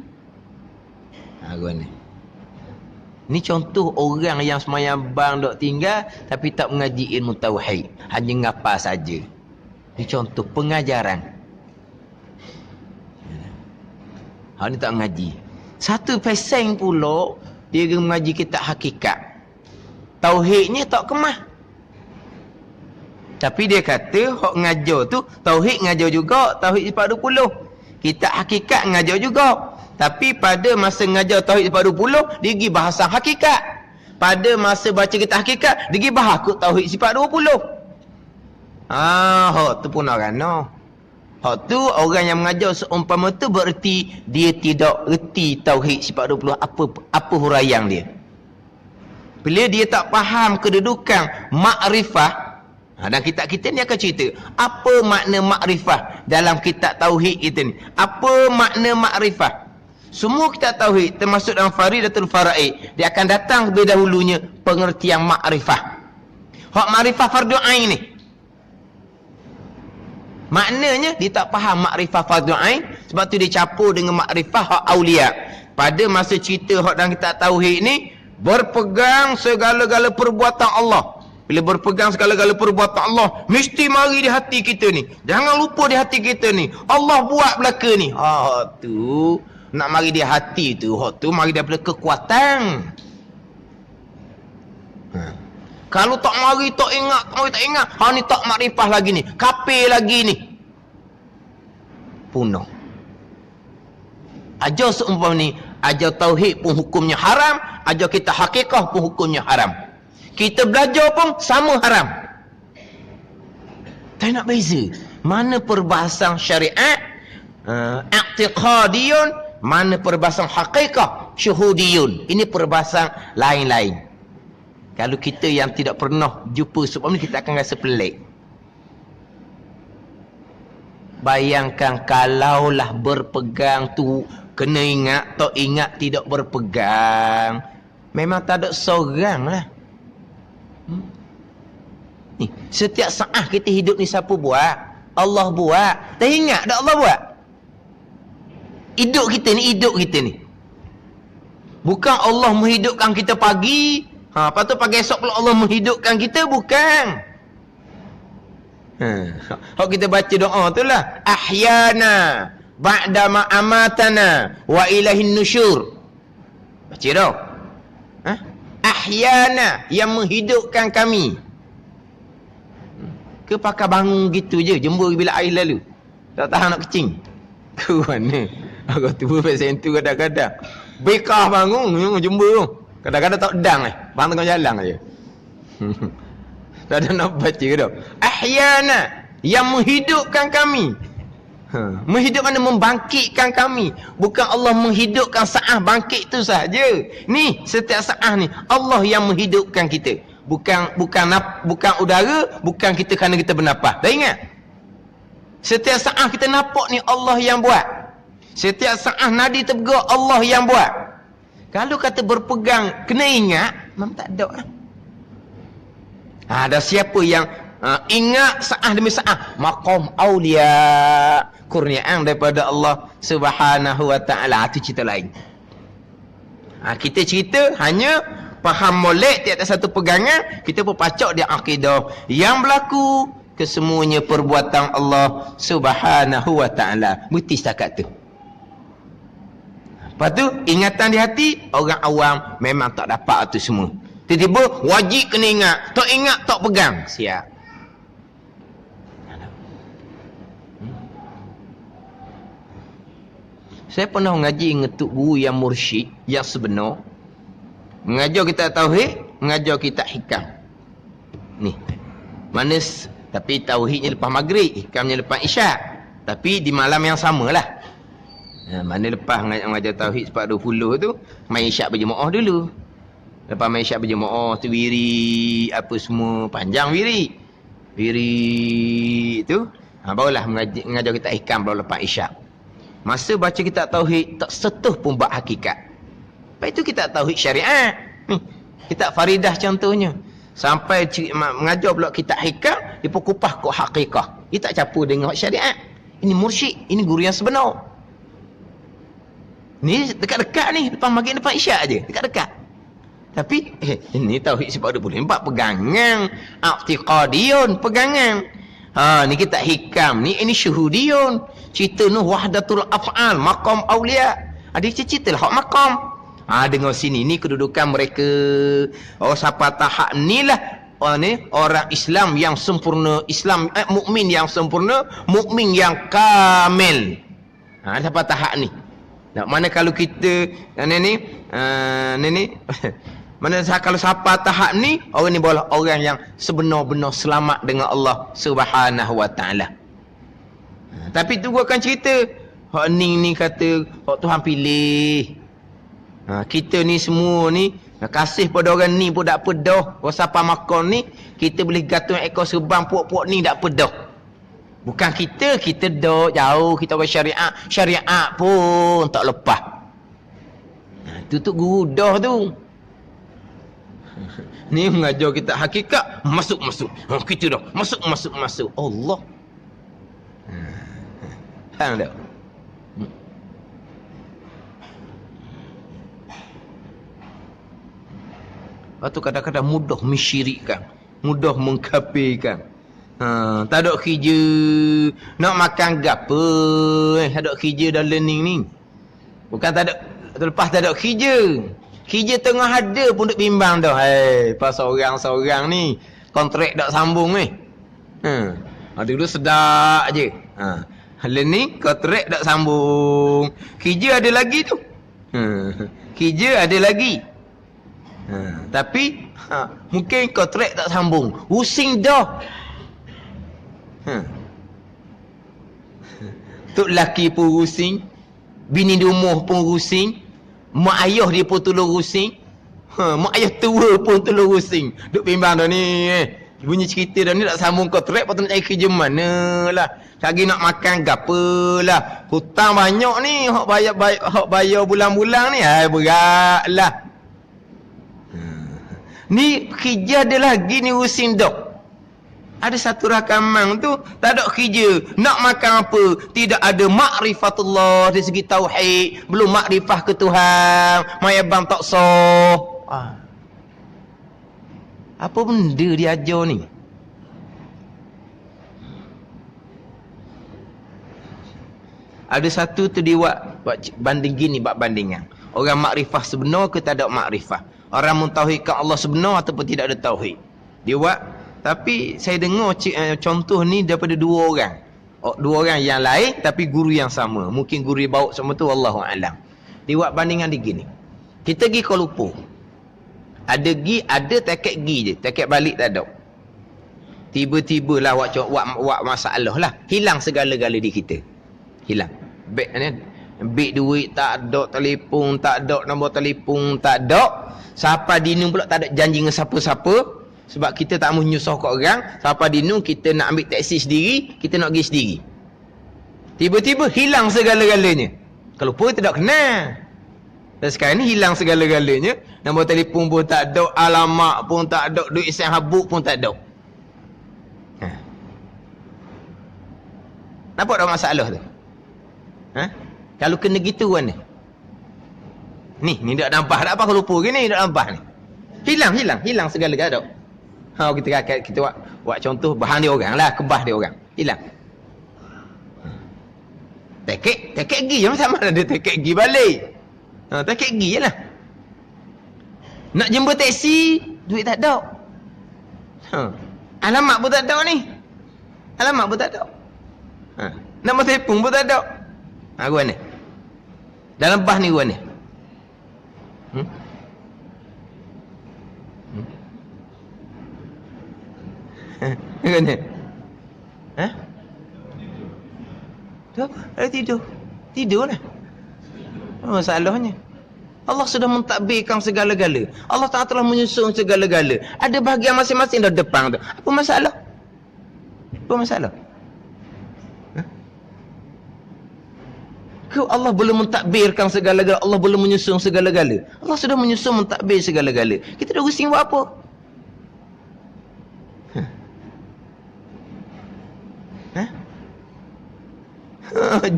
Ni contoh orang yang semayang bang dok tinggal tapi tak mengaji ilmu tauhid, hanya ngapa saja. Ni contoh pengajaran. Ni tak mengaji. Satu peseng pula dia mengaji kitab hakikat. Tauhidnya tak kemah. Tapi dia kata hak ngajar tu tauhid ngajar juga, tauhid sifat 20. Kitab hakikat ngajar juga. Tapi pada masa ngajar tauhid sifat 20, dia pergi bahasa hakikat. Pada masa baca kitab hakikat, dia pergi bahas tauhid sifat 20. Hak tu pun orang no. Hak tu orang yang mengajar seumpama tu bererti dia tidak erti tauhid sifat 20 apa huraian dia. Bila dia tak faham kedudukan makrifah, dan kitab kita ni akan cerita apa makna makrifah dalam kitab tauhid kita ni. Apa makna makrifah? Semua kitab tauhid termasuk dalam Faridatul Faraid, dia akan datang lebih dahulunya pengertian makrifah. Hak makrifah fardu ain ni. Maknanya dia tak faham makrifah fardu ain, sebab tu dia campur dengan makrifah hak aulia. Pada masa cerita hak dalam kitab tauhid ni, berpegang segala-gala perbuatan Allah. Bila berpegang segala-gala perbuatan Allah, mesti mari di hati kita ni. Jangan lupa di hati kita ni. Allah buat belaka ni. Tu nak mari di hati tu, tu mari daripada kekuatan. Kalau tak mari, tak ingat, ni tak makrifah lagi ni, kafir lagi ni, punah. Ajar seumpama ni, ajar tauhid pun hukumnya haram, ajar kita hakikah pun hukumnya haram. Kita belajar pun sama haram. Tak nak beza. Mana perbahasan syariat i'tiqadiyun, mana perbahasan hakikah syuhudiyun. Ini perbahasan lain-lain. Kalau kita yang tidak pernah jumpa sebab ni, kita akan rasa pelik. Bayangkan kalaulah berpegang tu kena ingat, tak ingat tidak berpegang, memang tak ada seorang lah. Ni, setiap saat kita hidup ni siapa buat? Allah buat. Tak ingat tak Allah buat? Hidup kita ni. Bukan Allah menghidupkan kita pagi, Lepas tu pagi esok pula Allah menghidupkan kita, bukan. Kalau kita baca doa tu lah, ahyana ba'da ma amatana wa ilahin nusyur. Baca dah. Ahyana, yang menghidupkan kami. Ke pakai bangun gitu je, jemur bila air lalu. Tak tahan nak kecing. Ke mana? Aku tu pasal tu kadang-kadang. Bekah bangun, jemur. Kadang-kadang tak dang bang tengah jalan aja. Tak ada nak baca dah. Ahyana, yang menghidupkan kami. Menghidup mana? Membangkitkan kami. Bukan Allah menghidupkan saat bangkit tu sahaja. Ni setiap saat ni Allah yang menghidupkan kita. Bukan udara, bukan kita kerana kita bernafas. Dah ingat? Setiap saat kita nampak ni Allah yang buat. Setiap saat nadi terbergerak Allah yang buat. Kalau kata berpegang kena ingat, memang tak ada lah. Ada siapa yang ingat saat demi saat maqam aulia, kurniaan daripada Allah Subhanahu wa taala, itu cerita lain. Kita cerita hanya faham molek di atas satu pegangan, kita pun pacak dia akidah yang berlaku kesemuanya perbuatan Allah Subhanahu wa taala. Berhenti setakat tu. Lepas tu ingatan di hati orang awam memang tak dapat itu semua. Tiba-tiba wajib kena ingat, tak ingat tak pegang, siap. Saya pernah mengaji dengan tok guru yang mursyid, yang sebenar. Mengajar kita tauhid, mengajar kita hikam. Ni. Manis, tapi tauhidnya lepas maghrib, hikamnya lepas isyak. Tapi di malam yang samalah. Mana lepas mengajar tauhid sebab 20 tu, main isyak berjemaah dulu. Lepas main isyak berjemaah tu wiri apa semua, panjang wiri. Wiri tu, barulah mengajar kita hikam baru lepas isyak. Masa baca kitab tauhid tak setuh pun bab hakikat. Lepas itu kitab tauhid syariat. Kitab faridah contohnya. Sampai mengajar pula kitab hikam, dia pun kupas kok hakikah. Dia tak campur dengan syariat. Ini mursyid, ini guru yang sebenar. Ni dekat-dekat ni, depan maghrib depan isyak aje, dekat-dekat. Tapi ini tauhid sifat 24 pegangan, i'tiqadiyun pegangan. Ni kitab hikam ni, ini syuhudiyun. Cerita Nuh wahdatul af'al, maqam aulia. Ada cerita lah hak maqam. Dengar sini ni kedudukan mereka. Orang siapa tahap ni lah orang Islam yang sempurna, Islam mukmin yang sempurna, mukmin yang kamil. Siapa tahap ni. Mana kalau kita ni mana kalau siapa tahap ni, orang ni boleh orang yang sebenar-benar selamat dengan Allah Subhanahu wa taala. Tapi tu gua akan cerita hak ni kata hak Tuhan pilih. Kita ni semua ni kasih pada orang ni pun tak pedah. Orang siapa makan ni kita boleh gantung ekor serban puak-puak ni tak pedah. Bukan kita dah jauh, kita orang syariat pun tak lepas. Tutup guru dah tu. Ni mengajar kita hakikat, masuk. Kita dah masuk. Allah. Faham tak? Lepas tu kadang-kadang mudah mensyirikkan, mudah mengkafirkan. Tak ada kerja nak makan gapo, tak ada kerja dalam learning ni. Bukan tak ada, lepas tak ada kerja. Kerja tengah ada pun duk bimbang dah. Pasal seorang ni kontrak tak sambung ni. Dulu sedap je. Learning kontrak tak sambung. Kerja ada lagi tu. Kerja ada lagi. Tapi mungkin kontrak tak sambung. Pusing dah. Tok laki pun pusing, bini di rumah pun pusing, mak ayah dia pun tolong pusing, mak ayah tua pun tolong pusing. Duk bimbang dah ni. Bunyi cerita dah ni tak sambung kontrak, patut nak cari kerja mana lah. Lagi nak makan gapalah. Hutang banyak ni, hak bayar bulan-bulan ni, berat lah. Ni kerja ada lagi ni pusing dah. Ada satu rakaman tu tak ada kerja, nak makan apa, tidak ada makrifatullah dari segi tauhid, belum makrifah ke Tuhan, mayabang tak sah. Apa benda dia ajar ni? Ada satu tu dia buat banding gini, buat bandingan. Orang makrifah sebenar ke tak ada makrifah? Orang mentauhidkan Allah sebenar ataupun tidak ada tauhid? Dia buat. Tapi saya dengar contoh ni daripada dua orang. Dua orang yang lain tapi guru yang sama. Mungkin guru yang bawa sama tu, Wallahu'alam. Dia buat bandingan dia gini. Kita pergi Kuala Lumpur. Ada tiket pergi je. Tiket balik tak ada. Tiba-tibalah buat masalah lah. Hilang segala-gala di kita. Hilang. Beg duit tak ada, telefon tak ada, nombor telefon tak ada. Siapa dinu pula tak ada janji dengan siapa-siapa. Sebab kita tak mahu nyusah kat orang. Siapa dinu kita nak ambil taksi sendiri, kita nak pergi sendiri. Tiba-tiba hilang segala-galanya. Kalau pun tidak kenal. Dan sekarang ni hilang segala-galanya. Nombor telefon pun tak ada, alamat pun tak ada, duit sen habuk pun tak ada. Nampak tak masalah tu? Kalau kena gitu kan ni tak nampak tak apa kalau lupa ke ni tak nampak ni. Hilang segala-gala. Kita buat contoh bahan dia orang lah, kebah dia orang. Hilang. Tiket pergi je sama ada tiket pergi balik. Tiket pergi je lah. Nak jemput teksi, duit tak ada. Alamat pun tak ada ni. Nombor telefon pun tak ada. Gua ni. Dalam bah ni gua ni. Gua ni. Tu apa? Ada tidur. Tidurlah. Apa masalahnya? Allah sudah mentadbirkan segala-gala. Allah Ta'ala telah menyusun segala-gala. Ada bahagian masing-masing dah depan tu. Apa masalah? Allah belum mentadbirkan segala-gala. Allah belum menyusun segala-gala. Allah sudah menyusun mentadbir segala-gala. Kita dah pusing buat apa?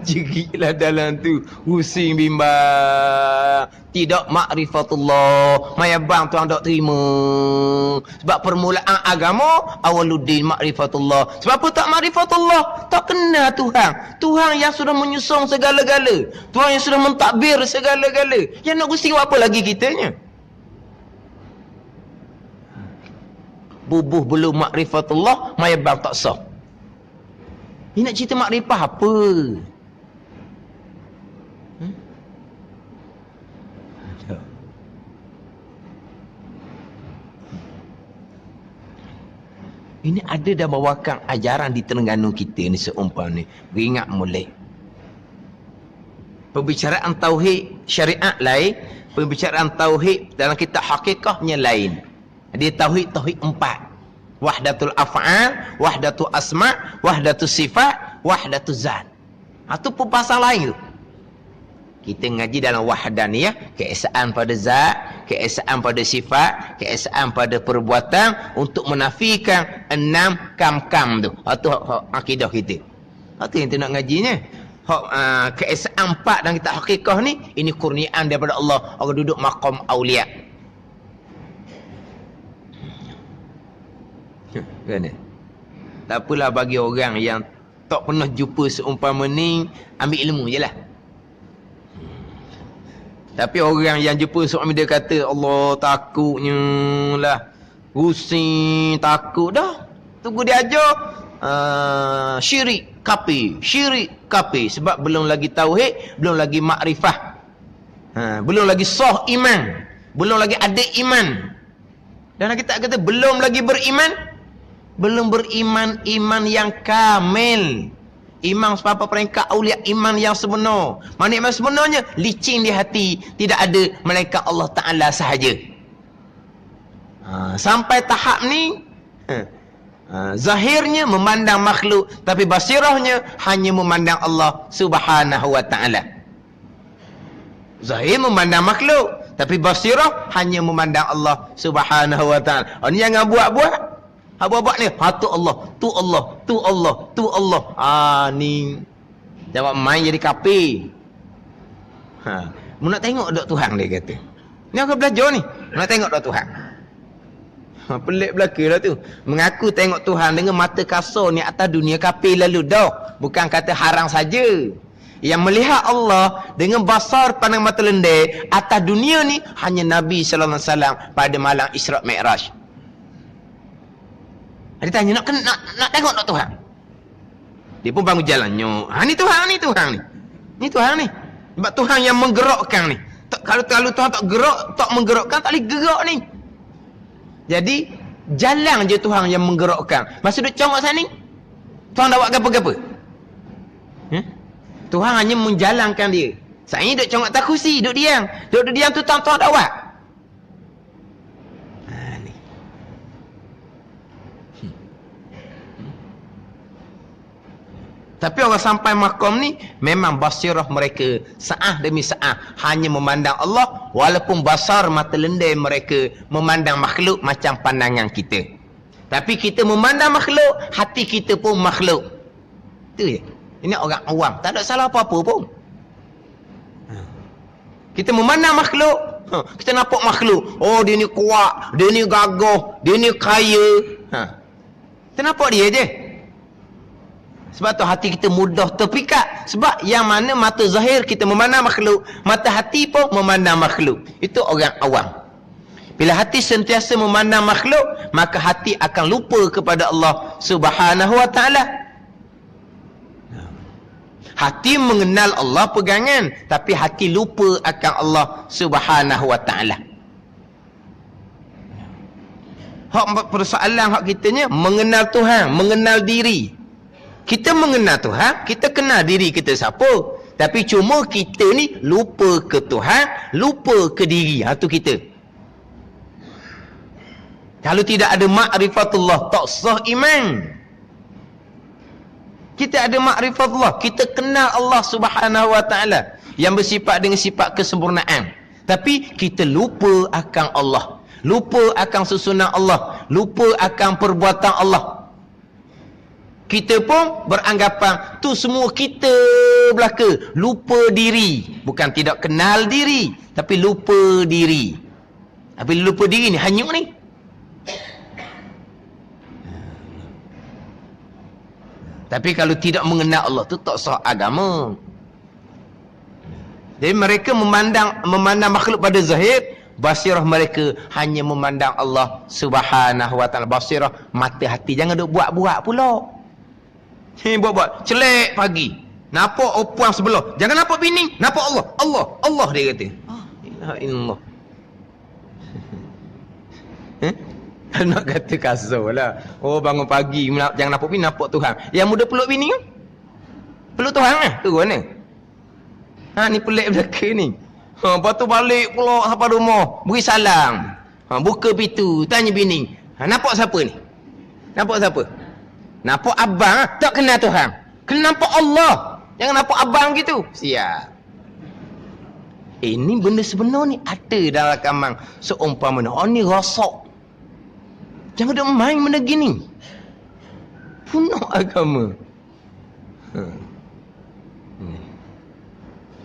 Jegiklah dalam tu. Pusing bimbang. Tidak makrifatullah. Maya bang tuan tak terima. Sebab permulaan agama awaluddin makrifatullah. Sebab apa tak makrifatullah? Tak kenal Tuhan. Tuhan yang sudah menyusun segala-gala. Tuhan yang sudah mentadbir segala-gala. Yang nak pusing apa lagi kitanya? Bubuh belum makrifatullah, maya bang tak sah. Ni nak cerita makrifah apa? Ini ada dah bawakan ajaran di Terengganu kita ni seumpama ni. Beringat mulai. Pembicaraan tauhid syariat lain, pembicaraan tauhid dalam kitab hakikahnya lain. Dia tauhid empat. Wahdatul af'al, wahdatul asma', wahdatul sifat, wahdatul zat. Itu pun pasal lain tu. Kita ngaji dalam wahdaniyah, keesaan pada zat, keesaan pada sifat, keesaan pada perbuatan untuk menafikan 6 kam-kam tu. Itu akidah kita. Itu yang kita nak ngajinya. Keesaan 4 dan kita hakikah ni, ini kurniaan daripada Allah. Orang duduk maqam awliya. Kan? Tak apalah bagi orang yang tak pernah jumpa seumpama ni, ambil ilmu je lah. Tapi orang yang jumpa seumpama dia kata Allah takutnya lah, pusing takut dah, tunggu dia ajar syirik kapi. Sebab belum lagi tauhid, belum lagi makrifah, belum lagi sah iman, belum lagi ada iman. Dan kita kata belum lagi beriman. Belum beriman iman yang kamil. Iman seberapa peringkat aulia, iman yang sebenar. Mana iman sebenarnya? Licin di hati. Tidak ada malaikat Allah Ta'ala sahaja. Sampai tahap ni zahirnya memandang makhluk, tapi basirahnya hanya memandang Allah Subhanahu Wa Ta'ala. Zahir memandang makhluk, tapi basirah hanya memandang Allah Subhanahu Wa Ta'ala. Ini jangan buat-buat. Apa-apa ni? Tu Allah. Ni jawab main jadi kafir. Mu nak tengok dok Tuhan dia kata. Ni aku belajar ni. Nak tengok dok Tuhan. Pelik belaka lah tu. Mengaku tengok Tuhan dengan mata kasar ni atas dunia kafir lalu dah. Bukan kata haram saja. Yang melihat Allah dengan basar pandang mata lendek atas dunia ni hanya Nabi sallallahu alaihi wasallam pada malam Isra' Mi'raj. Dia tanya nak tengok tak Tuhan? Dia pun bangun jalannya. Ni Tuhan ni. Ni Tuhan ni. Sebab Tuhan yang menggerakkan ni. Kalau Tuhan tak gerak, tak menggerakkan, tak boleh gerak ni. Jadi jalan je Tuhan yang menggerakkan. Masa duk congok sana ni, Tuhan dah buat apa-apa? Tuhan hanya menjalankan dia. Saya duk congok atas kursi, duk diam. Duk diam tu Tuhan dah buat. Ni. Tapi orang sampai makom ni memang basirah mereka saah demi saah hanya memandang Allah, walaupun basar mata lendai mereka memandang makhluk macam pandangan kita. Tapi kita memandang makhluk, hati kita pun makhluk. Itu je. Ini orang awam, tak ada salah apa-apa pun. Kita memandang makhluk, kita nampak makhluk. Oh, dia ni kuat, dia ni gagah, dia ni kaya. Kita nampak dia je. Sebab tu hati kita mudah terpikat. Sebab yang mana mata zahir kita memandang makhluk, mata hati pun memandang makhluk. Itu orang awam. Bila hati sentiasa memandang makhluk, maka hati akan lupa kepada Allah Subhanahu wa ta'ala. Hati mengenal Allah pegangan, tapi hati lupa akan Allah Subhanahu wa ta'ala. Hak persoalan hak kitanya mengenal Tuhan, mengenal diri. Kita mengenal Tuhan, kita kenal diri kita siapa. Tapi cuma kita ni lupa ke Tuhan, lupa ke diri. Itu kita. Kalau tidak ada ma'rifatullah, tak sah iman. Kita ada ma'rifatullah, kita kenal Allah Subhanahu wa ta'ala yang bersifat dengan sifat kesempurnaan. Tapi kita lupa akan Allah, lupa akan susunan Allah, lupa akan perbuatan Allah. Kita pun beranggapan tu semua kita belaka, lupa diri. Bukan tidak kenal diri, tapi lupa diri. Tapi lupa diri ni hanyut ni. Tapi kalau tidak mengenal Allah tu tak sah agama. Jadi mereka memandang makhluk pada zahir, basirah mereka hanya memandang Allah Subhanahu wa ta'ala. Basirah mata hati. Jangan duk buat-buat pula. Buat-buat celek pagi, nampak puan sebelah, jangan nampak bini, nampak Allah dia kata. La ilallah. Nak kata kasar lah. Oh, bangun pagi jangan nampak bini, nampak Tuhan. Yang muda peluk bini kan, peluk Tuhan lah. Tu mana ni pelik belaka ni. Lepas tu balik pula sampai rumah, beri salam, buka pintu, tanya bini, nampak siapa ni? Nampak siapa? Nampak abang, tak kenal Tuhan. Kena nampak Allah. Jangan nampak abang gitu. Siap. Ini benda sebenar ni ada dalam rakaman seumpama. Oh, ni rosak. Jangan duk main benda gini. Punah agama.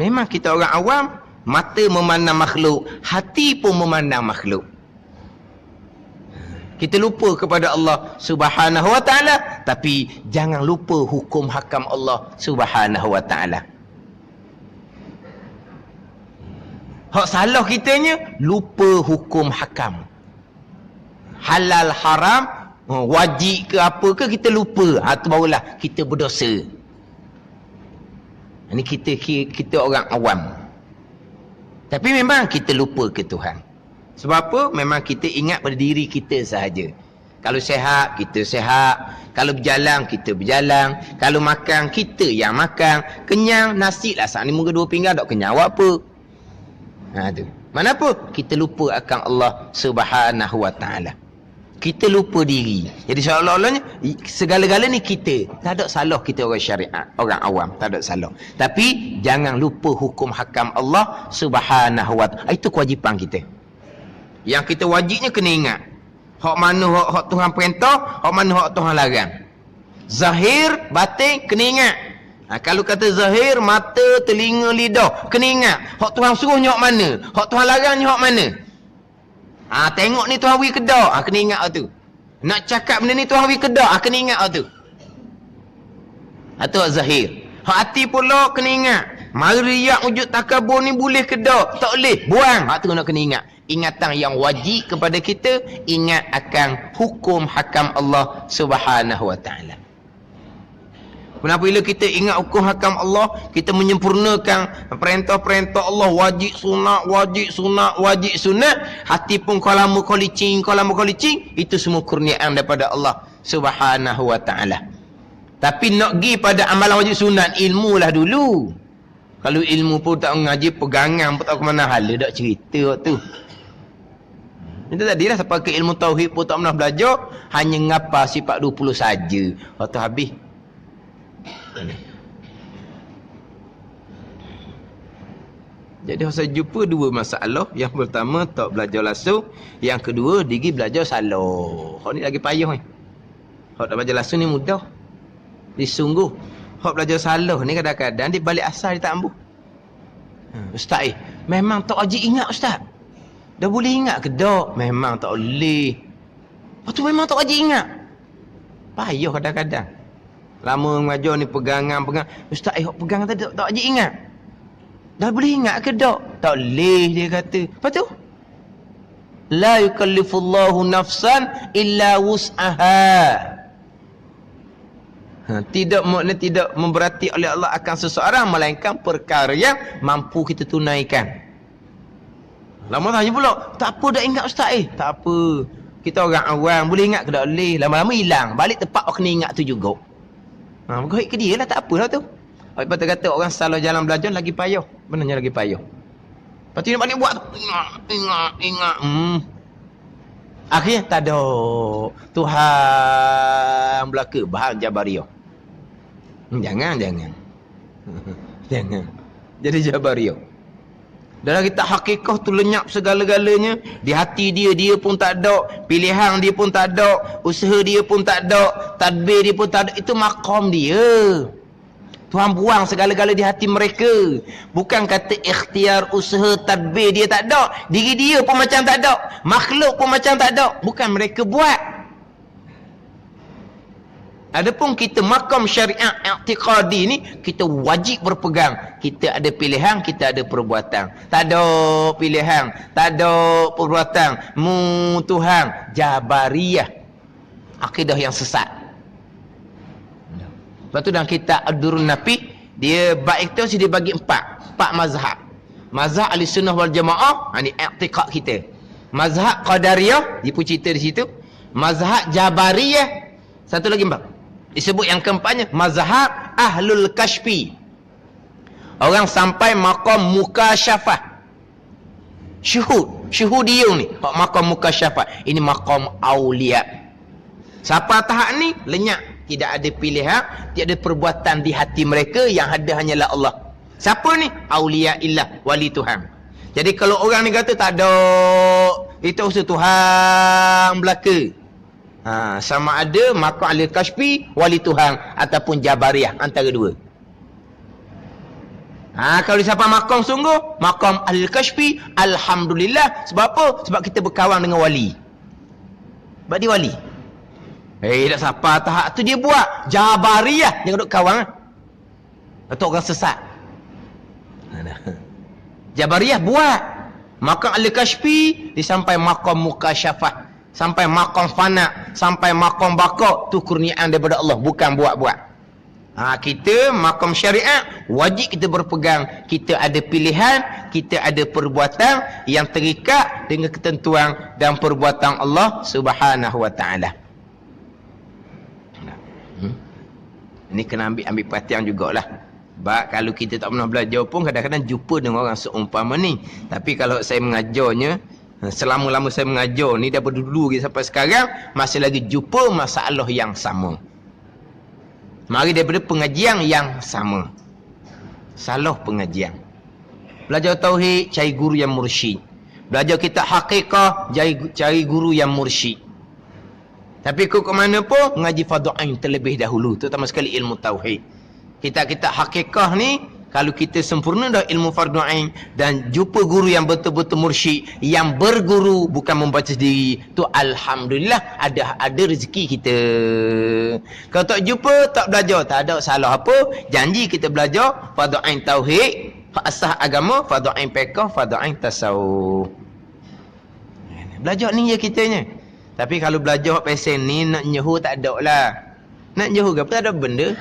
Memang kita orang awam, mata memandang makhluk, hati pun memandang makhluk. Kita lupa kepada Allah Subhanahu wa ta'ala, tapi jangan lupa hukum hakam Allah Subhanahu wa ta'ala. Hak salah kitanya lupa hukum hakam. Halal haram, wajib ke apa ke kita lupa. Itu barulah kita berdosa. Ini kita orang awam. Tapi memang kita lupa ke Tuhan. Sebab apa? Memang kita ingat pada diri kita sahaja. Kalau sehat, kita sehat. Kalau berjalan, kita berjalan. Kalau makan, kita yang makan. Kenyang, nasi lah. Saat ni muka 2 pinggan, tak kenyang awak apa. Tu. Mana apa? Kita lupa akan Allah Subhanahu wa ta'ala. Kita lupa diri. Jadi seolah-olahnya, segala-gala ni kita. Tak ada salah kita orang syariat, orang awam. Tak ada salah. Tapi, jangan lupa hukum hakam Allah Subhanahu wa ta'ala. Itu kewajipan kita. Yang kita wajibnya kena ingat. Hak mana hak Tuhan perintah, hak mana hak Tuhan larang. Zahir, batin, kena ingat. Kalau kata zahir, mata, telinga, lidah, kena ingat. Hak Tuhan suruh hak mana, hak Tuhan larangnya hak mana. Tengok ni Tuhan wi kedak, kena ingat tu. Nak cakap benda ni Tuhan wi kedak, kena ingat tu. Itu zahir. Hati pula kena ingat. Mari riak wujud takabur ni boleh kedak, tak boleh, buang. Tu nak kena ingat. Ingatan yang wajib kepada kita, ingat akan hukum hakam Allah Subhanahu wa taala. Kenapa bila kita ingat hukum hakam Allah, kita menyempurnakan perintah-perintah Allah, wajib sunat, wajib sunat, hati pun kalau lama kau licin, itu semua kurniaan daripada Allah Subhanahu wa taala. Tapi nak pergi pada amalan wajib sunat, ilmulah dulu. Kalau ilmu pun tak mengaji, pegangan pun tak ke mana hala, tak cerita waktu. Itu tadilah sampai ke ilmu tauhid pun tak pernah belajar, hanya ngapa sifat 20 saja. Waktu habis. Jadi saya jumpa dua masalah. Yang pertama tak belajar langsung, yang kedua digi belajar salah. Hak ni lagi payah ni. Hak tak belajar langsung ni mudah. Disungguh. Hak belajar salah ni kadang-kadang dia balik asal dia tak ambuh. Ustaz memang tak wajib ingat ustaz. Dah boleh ingat ke tak? Memang tak boleh. Lepas tu memang tak wajib ingat. Payah kadang-kadang. Lama mengajar ni pegangan. Ustaz pegangan tadi tak wajib ingat. Dah boleh ingat ke tak? Tak boleh dia kata. Lepas tu? La yukallifullahu nafsan illa wus'aha. Tidak memberati oleh Allah akan seseorang melainkan perkara yang mampu kita tunaikan. Lama tanya pula, tak apa dah ingat ustaz tak apa. Kita orang awam boleh ingat ke tak boleh. Lama-lama hilang, balik tempat kena ingat tu juga. Berkait ke dia lah, tak apalah tu. Lepas tu kata orang salah jalan belajar lagi payah. Benarnya lagi payah. Lepas tu dia balik buat tu. Ingat. Akhirnya tak ada. Tuhan belaka. Bahan Jabariyah. Jangan. Jangan. Jadi Jabariyah. Dalam kita hakikah tu lenyap segala-galanya. Di hati dia pun tak ada. Pilihan dia pun tak ada. Usaha dia pun tak ada. Tadbir dia pun tak ada. Itu maqam dia. Tuhan buang segala-gala di hati mereka. Bukan kata ikhtiar, usaha, tadbir dia tak ada. Diri dia pun macam tak ada. Makhluk pun macam tak ada. Bukan mereka buat. Adapun kita makam syariat i'tiqadi ni, kita wajib berpegang. Kita ada pilihan, kita ada perbuatan. Tak ada pilihan, tak ada perbuatan. Tuhan, Jabariyah. Akidah yang sesat. Lepas tu dalam kitab Ad-Durrun Nafi, dia baik tu dia bagi empat mazhab. Mazhab Ahlussunnah wal Jamaah, ni i'tiqad kita. Mazhab Qadariyah, dia pun cerita di situ. Mazhab Jabariyah, satu lagi empat. Disebut yang keempatnya mazhab Ahlul Kashfi. Orang sampai maqam mukasyafah. Syuhudiyun ni, maqam mukasyafah. Ini maqam aulia. Siapa tahap ni lenyap, tidak ada pilihan, tidak ada perbuatan di hati mereka, yang ada hanyalah Allah. Siapa ni? Aulia illah, wali Tuhan. Jadi kalau orang ni kata tak ada, itu usaha Tuhan belaka. Sama ada maqam al-Kashfi, wali Tuhan, ataupun Jabariyah, antara dua. Kalau siapa maqam sungguh, maqam al-Kashfi, alhamdulillah. Sebab apa? Sebab kita berkawan dengan wali. Sebab dia wali. Tak siapa tahap tu dia buat. Jabariyah, dia duduk kawan. Atau orang sesat. Jabariyah buat. Maqam al-Kashfi, dia sampai maqam mukasyafah. Sampai maqam fana, sampai maqam baqa, tu kurniaan daripada Allah, bukan buat-buat. Kita maqam syariat wajib kita berpegang. Kita ada pilihan, kita ada perbuatan yang terikat dengan ketentuan dan perbuatan Allah Subhanahu wa taala. Ini kena ambil perhatian jugalah. Sebab kalau kita tak pernah belajar pun kadang-kadang jumpa dengan orang seumpama ni. Tapi kalau saya mengajarnya, selama-lama saya mengajar ni daripada dulu sampai sekarang, masih lagi jumpa masalah yang sama. Mari daripada pengajian yang sama. Salah pengajian. Belajar tauhid, cari guru yang mursyid. Belajar kitab hakikah, cari guru yang mursyid. Tapi ke mana pun, mengaji fardu ain terlebih dahulu. Terutama sekali ilmu tauhid. Kitab-kitab hakikah ni, Kalau kita sempurna dah ilmu fardu ain dan jumpa guru yang betul-betul mursyid, yang berguru bukan membaca sendiri, tu alhamdulillah ada rezeki kita. Kalau tak jumpa, tak belajar, tak ada salah apa. Janji kita belajar fardu ain tauhid, asah agama, fardu ain fiqh, fardu ain tasawuf. Belajar ni je kitanya. Tapi kalau belajar pesen ni nak nyehu tak ada lah. Nak nyehu ke apa, tak ada benda.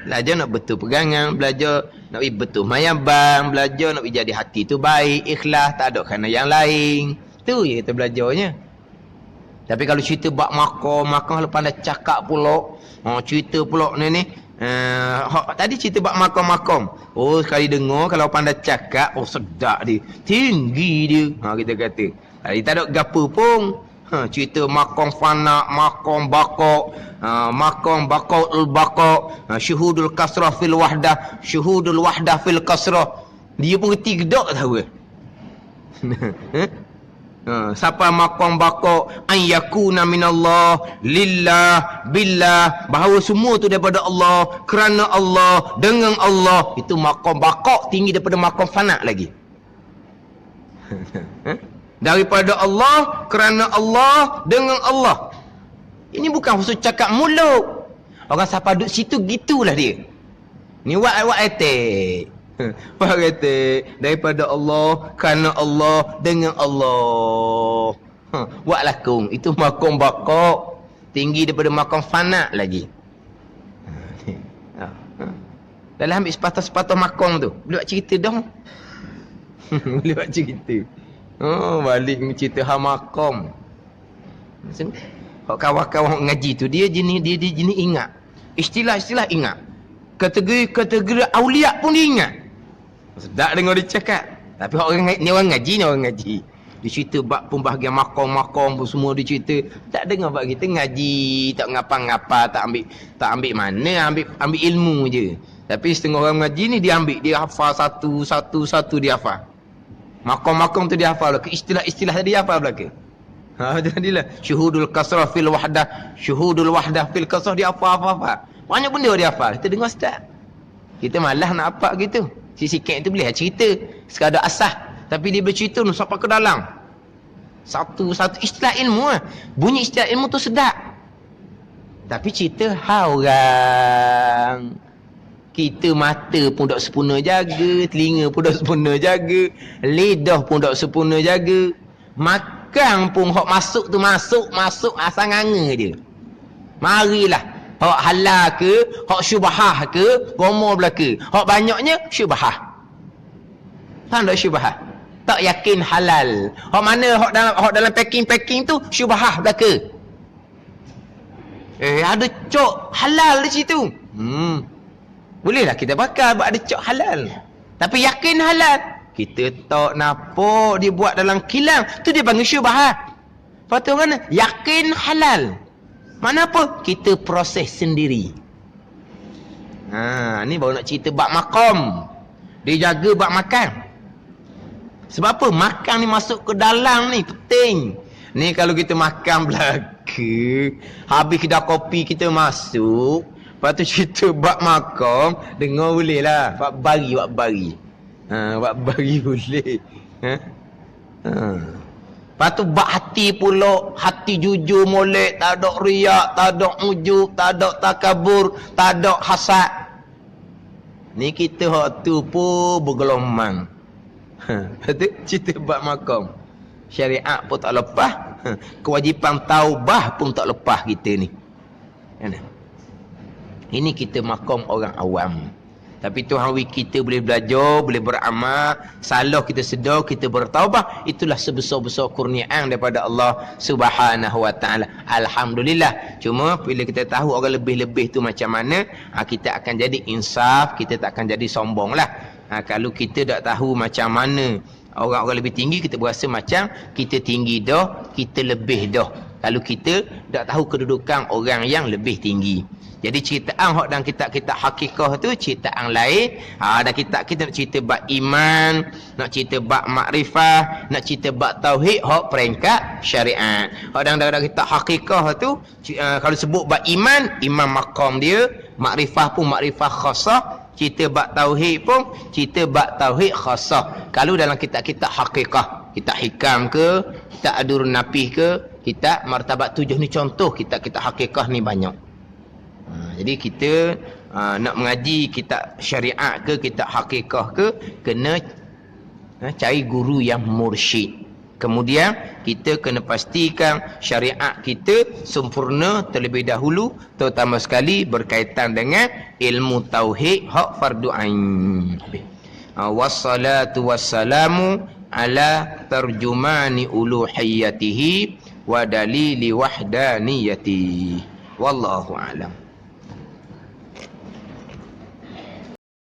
Belajar nak betul pegangan, belajar nak betul mayabang, belajar nak jadi hati tu baik, ikhlas, tak ada kerana yang lain. Tu je kita belajarnya. Tapi kalau cerita bab makan lepas dah cakap pula, cerita pula ni tadi cerita bab makan. Oh, sekali dengar kalau pandai cakap, oh sedap dia, tinggi dia. Kita kata. Tak ada gapo pun. Cerita makan fana, makan bakok, makan bakok al-bakok, syuhudul kasrah fil wahdah, syuhudul wahdah fil kasrah. Dia pun reti gedak tahu. Siapa makan bakok an yakuna minallah lillah billah, bahawa semua tu daripada Allah, kerana Allah, dengan Allah. Itu makan bakok tinggi daripada makan fana lagi. Daripada Allah, kerana Allah, dengan Allah. Ini bukan khusus cakap mulut. Orang siapa duduk situ gitulah dia. Ni wak etek. Wak etek. Daripada Allah, kerana Allah, dengan Allah. Wak lakung. Itu makan bakok. Tinggi daripada makan fana lagi. Dalam ambil sepatah-sepatah makan tu. Boleh buat cerita dong. Boleh buat cerita. Balik cerita hamakom. Kalau kawan-kawan ngaji tu dia jenis ingat. Istilah-istilah ingat. Kategori aulia pun dia ingat. Sedap dengar dia cakap. Tapi orang ngaji. Dia cerita bab pembahagian makom pun semua dia cerita. Tak dengar bab kita ngaji, tak ngapa-ngapa, tak ambil mana, ambil ilmu je. Tapi setengah orang ngaji ni dia ambil, dia hafal satu dia hafal. Makom tu dia hafal belaka. Istilah-istilah tadi dia hafal belaka. Jadilah syuhudul kasrah fil wahdah, syuhudul wahdah fil kasrah dia hafal. Banyak benda dia hafal. Kita dengar sedap. Kita malah nak apa gitu. Sikit-sikit tu boleh cerita sekadar asah, tapi dia bercerita sampai ke dalam. Satu istilah ilmu lah. Bunyi istilah ilmu tu sedap. Tapi cerita orang. Kita mata pun tak sempurna jaga, telinga pun tak sempurna jaga, lidah pun tak sempurna jaga. Makan pun hok masuk tu masuk asal nganga je. Marilah hok halal ke, hok syubhah ke, gomo belaka. Hok banyaknya syubhah. Faham tak syubhah? Tak yakin halal. Hok mana hok dalam packing tu syubhah belaka. Ada cok halal di situ. Bolehlah kita bakar buat ada cok halal. Tapi yakin halal. Kita tak nampak dia buat dalam kilang. Tu dia panggil syubhat. Lepas tu kan yakin halal. Mana apa? Kita proses sendiri. Ni baru nak cerita bab makom. Dia jaga bab makan. Sebab apa? Makan ni masuk ke dalam ni. Penting. Ni kalau kita makan belaka. Habis kedai kopi kita masuk. Lepas tu cerita bab makom, dengar boleh lah. Bab bari. Bab bari boleh. Lepas tu bab hati pula. Hati jujur molek. Tak ada riak, tak ada ujub, tak ada takabur, tak ada hasad. Ni kita hak tu pun bergelombang. Lepas tu cerita bab makom. Syariat pun tak lepas. Kewajipan taubah pun tak lepas kita ni. Ini kita makom orang awam. Tapi Tuhan kita boleh belajar, boleh beramal, salah kita sedar, kita bertaubah. Itulah sebesar-besar kurniaan daripada Allah Subhanahu wa taala. Alhamdulillah. Cuma bila kita tahu orang lebih-lebih tu macam mana, kita akan jadi insaf, kita tak akan jadi sombong lah. Kalau kita tak tahu macam mana orang-orang lebih tinggi, kita berasa macam kita tinggi dah, kita lebih dah. Kalau kita tak tahu kedudukan orang yang lebih tinggi. Jadi ceritaan hak dalam kitab-kitab hakikah tu ceritaan lain. Dan kita nak cerita bab iman, nak cerita bab makrifah, nak cerita bab tauhid, hak peringkat syariat. Hak dalam kitab hakikah tu kalau sebut bab iman, iman maqam dia, makrifah pun makrifah khassah, cerita bab tauhid pun cerita bab tauhid khasah. Kalau dalam kitab-kitab hakikah, kitab hikam ke, kitab adurun napih ke, kitab martabat 7 ni contoh kitab-kitab hakikah ni banyak. Jadi kita nak mengaji kitab syariat ke, kitab hakikah ke, kena cari guru yang mursyid. Kemudian kita kena pastikan syariat kita sempurna terlebih dahulu, terutama sekali berkaitan dengan ilmu tauhid hak fardu ain. Wassalatu wassalamu ala tarjumani uluhiyatihi wa dalili wahdaniyati. Wallahu a'lam.